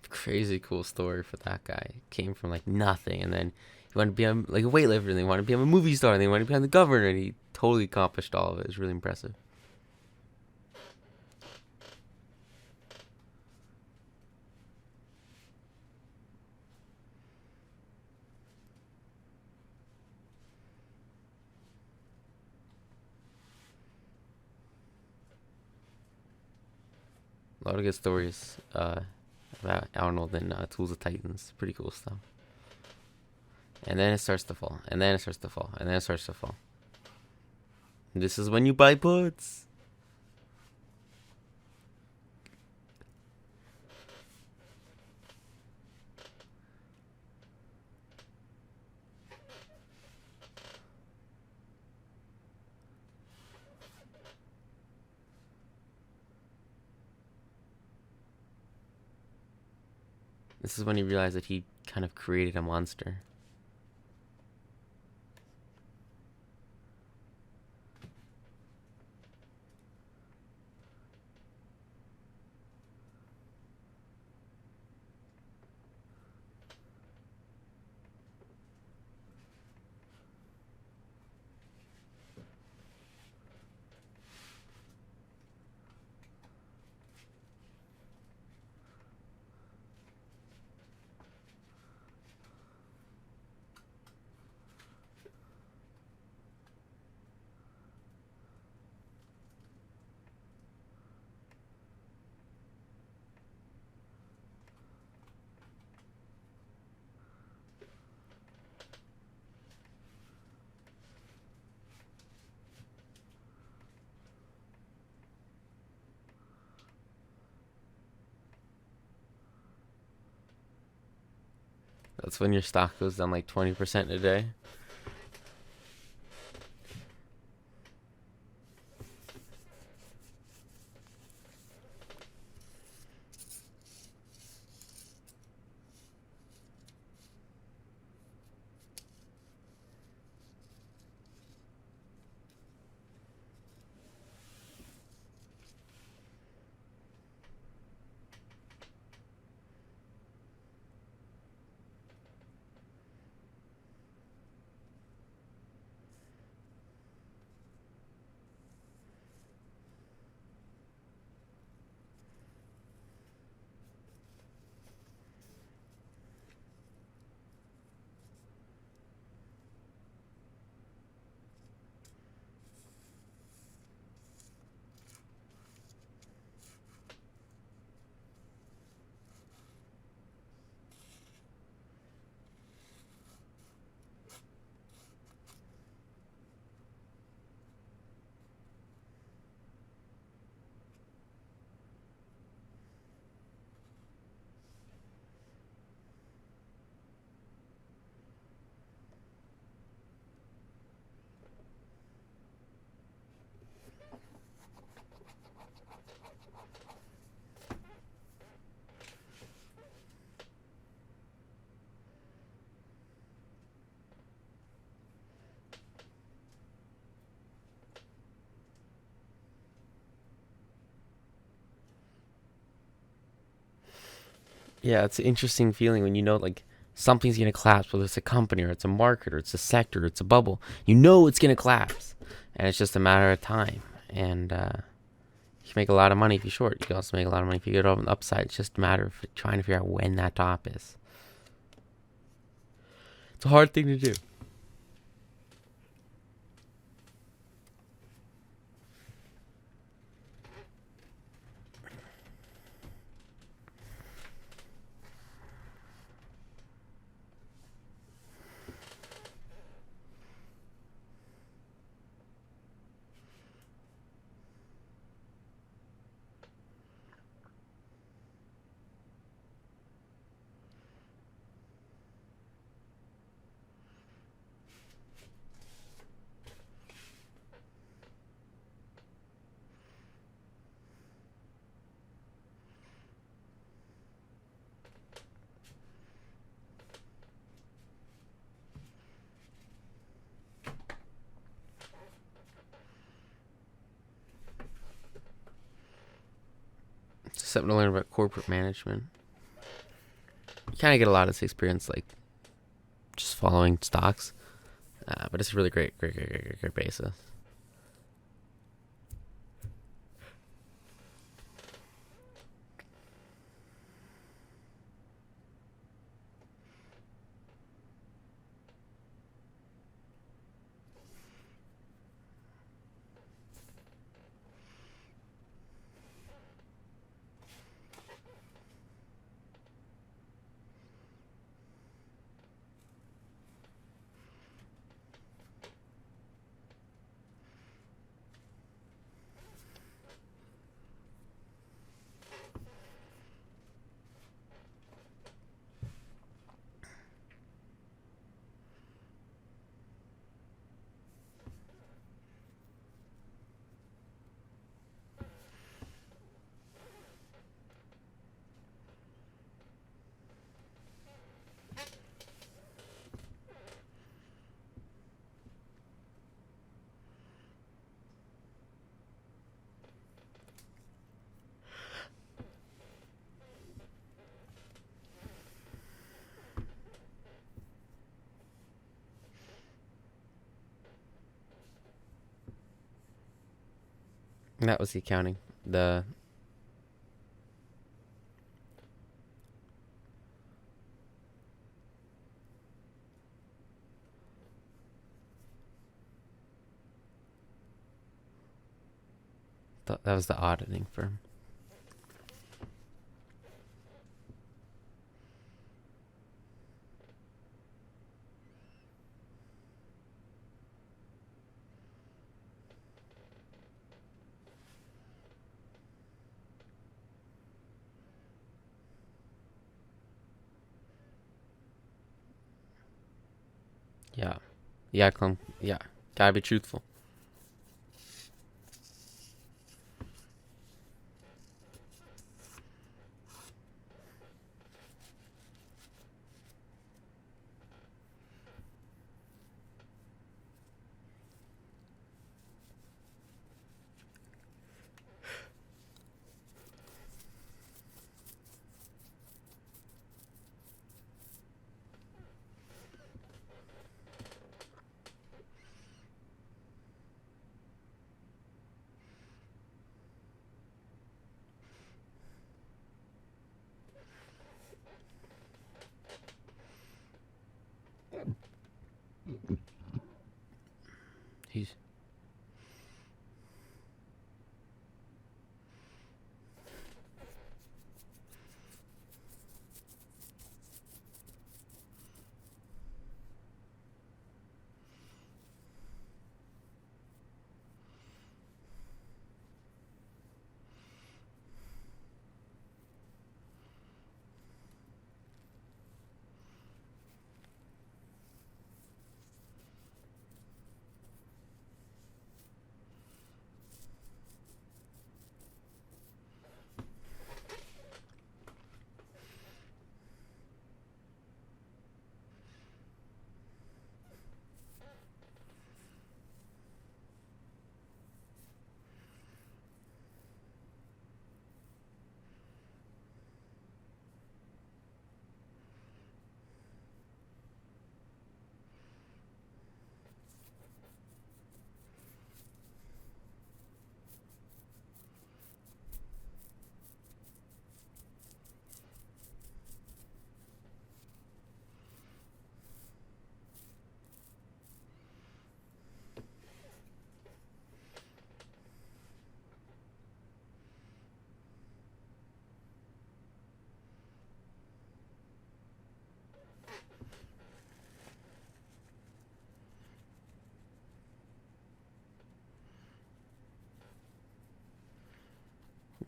Crazy cool story for that guy. Came from like nothing, and then he wanted to be like a weightlifter, and then he wanted to become a movie star, and then he wanted to become the governor, and he totally accomplished all of it. It was really impressive. A lot of good stories about Arnold and Tools of Titans. Pretty cool stuff. And then it starts to fall, and then it starts to fall, and then it starts to fall. And this is when you buy puts. This is when he realized that he kind of created a monster. That's when your stock goes down like 20% a day. Yeah, it's an interesting feeling when you know like something's gonna collapse, whether it's a company or it's a market or it's a sector or it's a bubble. You know it's gonna collapse, and it's just a matter of time. And you can make a lot of money if you short. You can also make a lot of money if you get on the upside. It's just a matter of trying to figure out when that top is. It's a hard thing to do. It's just something to learn about corporate management. You kind of get a lot of this experience like just following stocks, but it's a really great basis. And that was the accounting. The that was the auditing firm. Yeah, yeah, Clum. Yeah, gotta be truthful. He's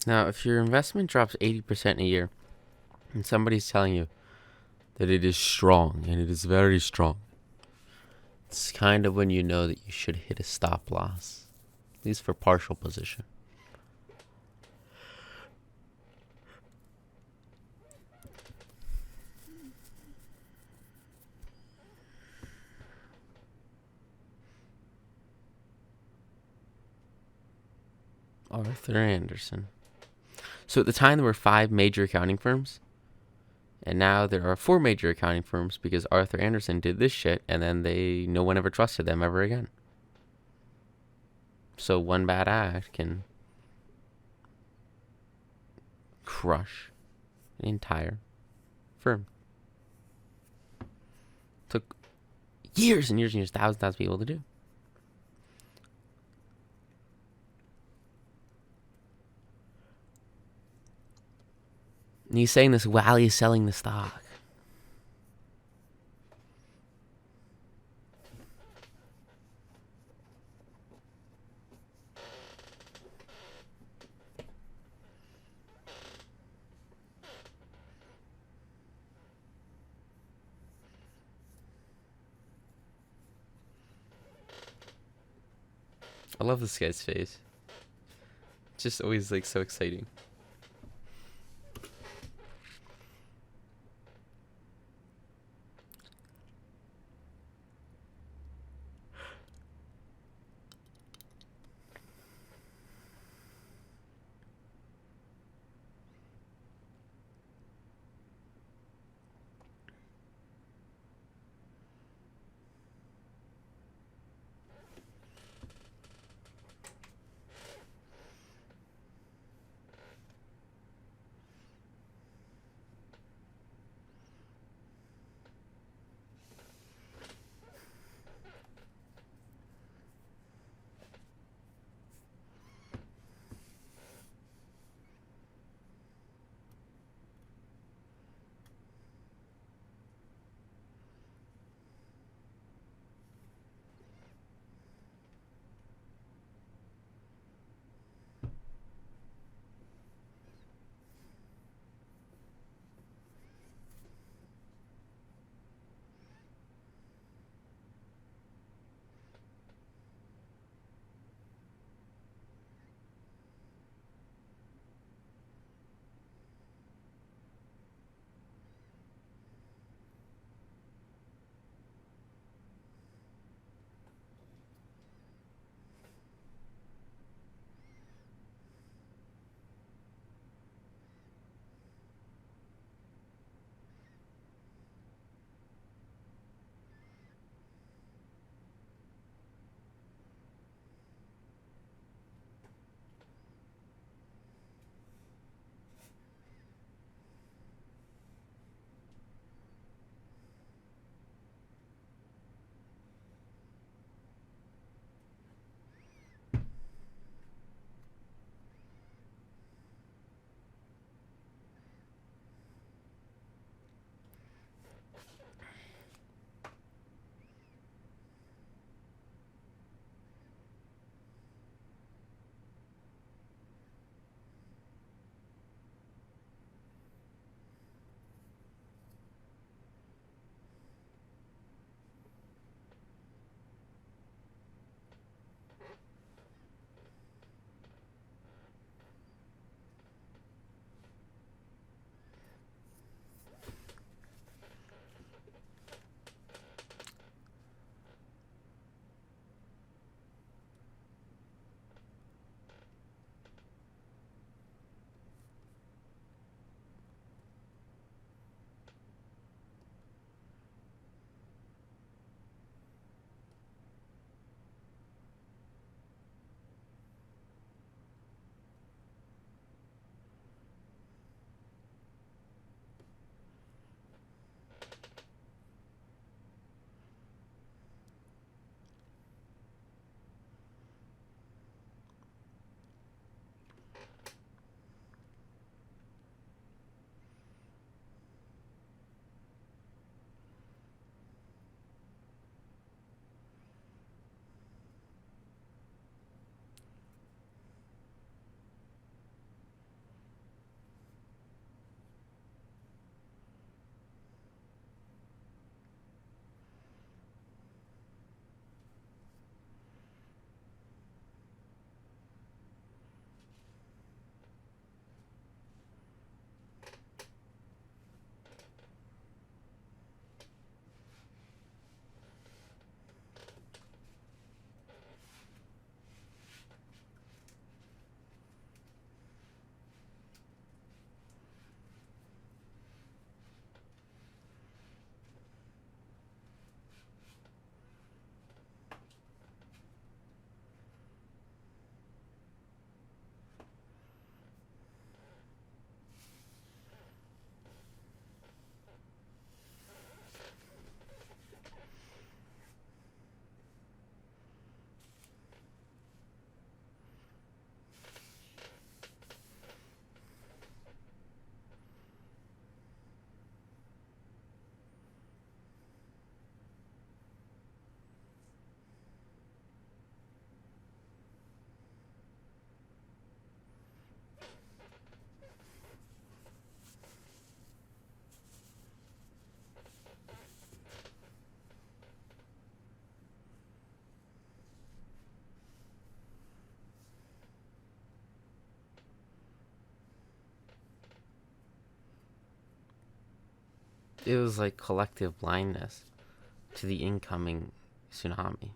Now, if your investment drops 80% a year, and somebody's telling you that it is strong and it is very strong, it's kind of when you know that you should hit a stop loss, at least for partial position. Arthur Anderson. So at the time, there were five major accounting firms, and now there are four major accounting firms because Arthur Anderson did this shit, and then no one ever trusted them ever again. So one bad act can crush an entire firm. Took years and years and years, thousands of people to do. And he's saying this while he's selling the stock. I love this guy's face. It's just always like so exciting. It was like collective blindness to the incoming tsunami.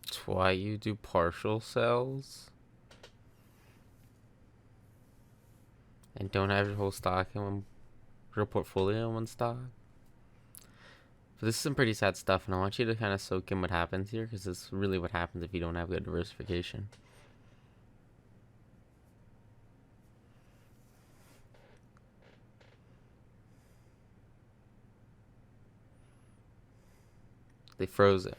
That's why you do partial sells and don't have your whole stock in one, your portfolio in one stock. But this is some pretty sad stuff, and I want you to kind of soak in what happens here, because it's really what happens if you don't have good diversification. They froze it.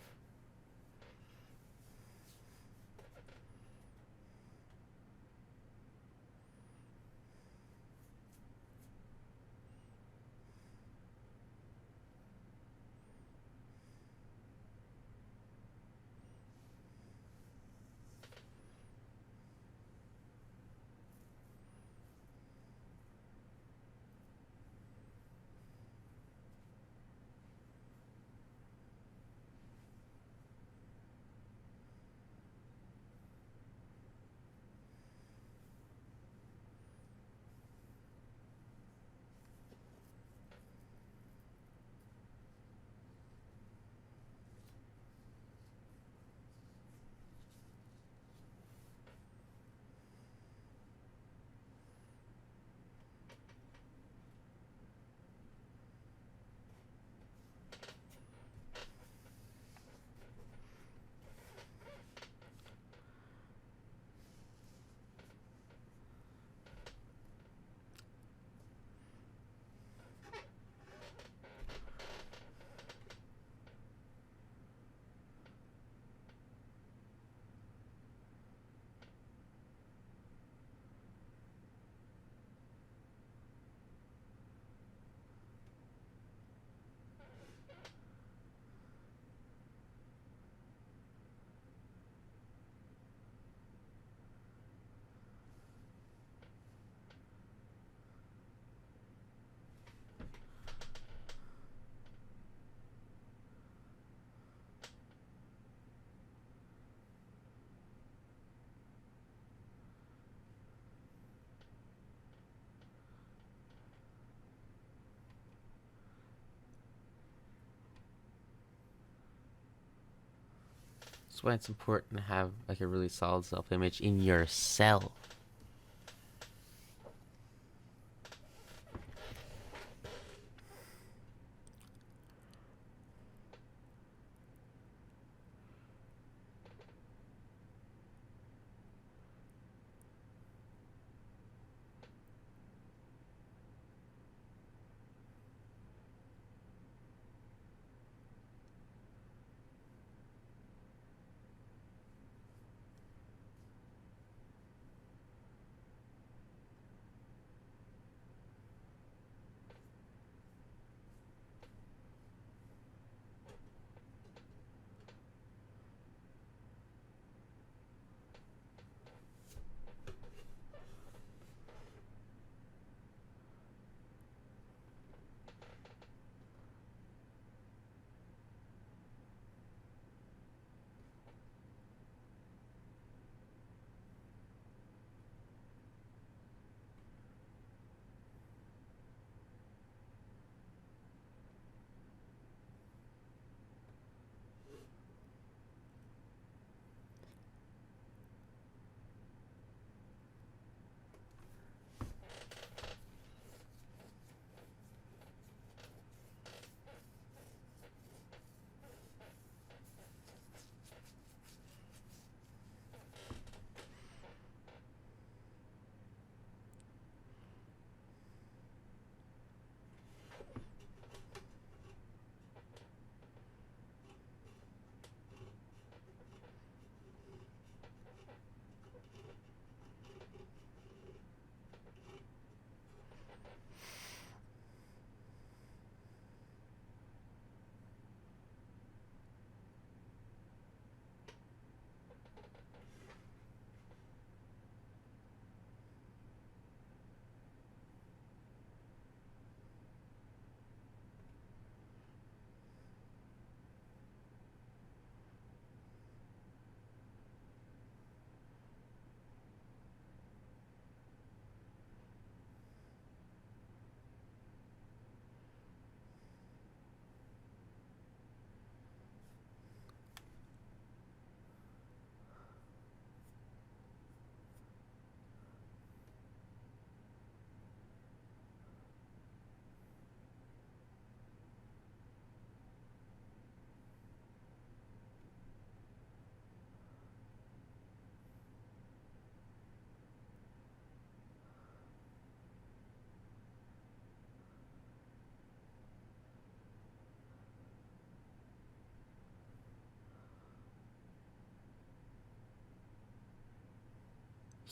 That's why it's important to have like a really solid self-image in yourself.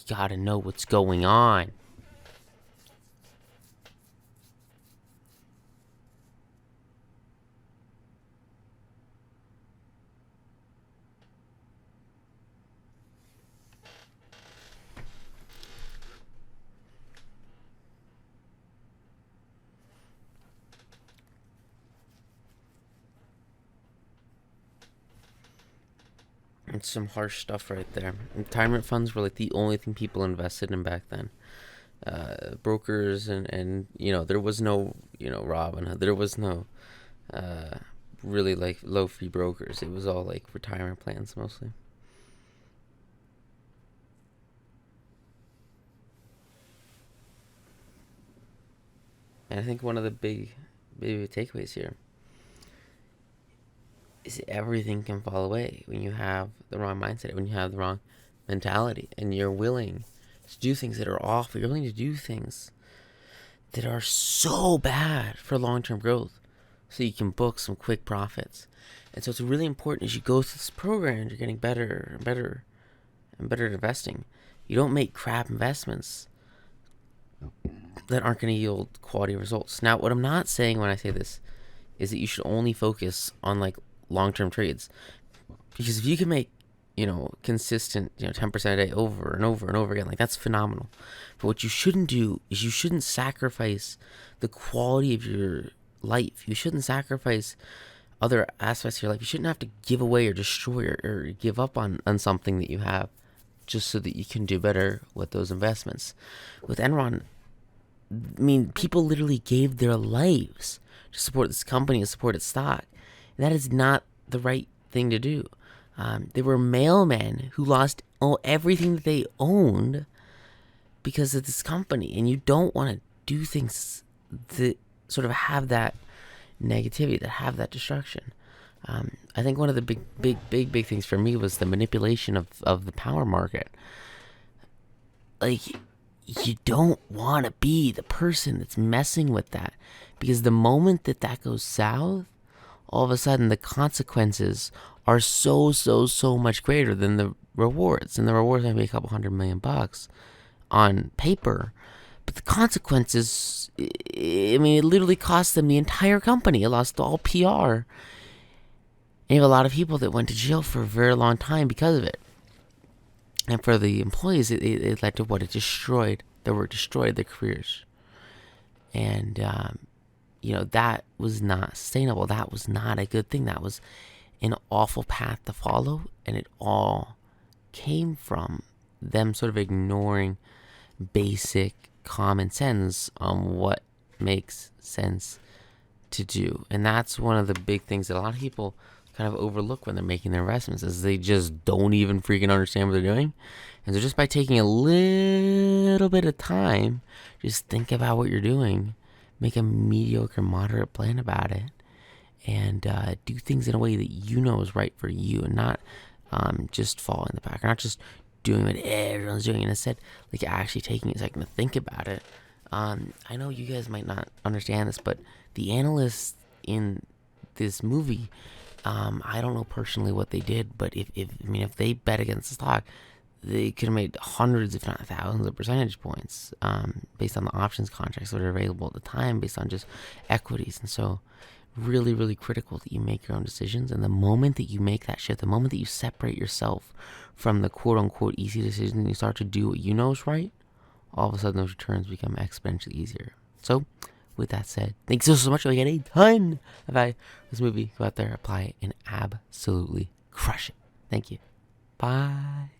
You gotta know what's going on. It's some harsh stuff right there. Retirement funds were like the only thing people invested in back then. Brokers and there was no Robinhood. There was no uh, really like low fee brokers. It was all like retirement plans mostly. And I think one of the big takeaways here is everything can fall away when you have the wrong mindset, when you have the wrong mentality, and you're willing to do things that are off. You're willing to do things that are so bad for long-term growth, so you can book some quick profits. And so it's really important as you go through this program, you're getting better and better and better at investing. You don't make crap investments that aren't going to yield quality results. Now, what I'm not saying when I say this is that you should only focus on like long-term trades, because if you can make consistent 10% a day over and over and over again, like that's phenomenal. But what you shouldn't do is you shouldn't sacrifice the quality of your life. You shouldn't sacrifice other aspects of your life. You shouldn't have to give away or destroy or give up on something that you have just so that you can do better with those investments. With Enron, I mean, people literally gave their lives to support this company, to support its stock. And that is not the right thing to do. There were mailmen who lost everything that they owned because of this company. And you don't want to do things that sort of have that negativity, that have that destruction. I think one of the big things for me was the manipulation of the power market. Like, you don't want to be the person that's messing with that, because the moment that goes south, all of a sudden the consequences are so much greater than the rewards. And the rewards might be a couple $100 million on paper, but the consequences, I mean, it literally cost them the entire company. It lost all PR. And you have a lot of people that went to jail for a very long time because of it. And for the employees, it led to what? It destroyed their careers. And, that was not sustainable. That was not a good thing. That was an awful path to follow. And it all came from them sort of ignoring basic common sense on what makes sense to do. And that's one of the big things that a lot of people kind of overlook when they're making their investments, is they just don't even freaking understand what they're doing. And so just by taking a little bit of time, just think about what you're doing, make a mediocre, moderate plan about it, and do things in a way that you know is right for you, and not just fall in the back, or not just doing what everyone's doing, and instead like actually taking a second to think about it. I know you guys might not understand this, but the analysts in this movie, I don't know personally what they did, but if they bet against the stock, they could have made hundreds, if not thousands, of percentage points based on the options contracts that are available at the time, based on just equities. And so really, really critical that you make your own decisions. And the moment that you make that shift, the moment that you separate yourself from the quote-unquote easy decisions and you start to do what you know is right, all of a sudden those returns become exponentially easier. So with that said, thanks so much. I get a ton of value from this movie. Go out there, apply it, and absolutely crush it. Thank you. Bye.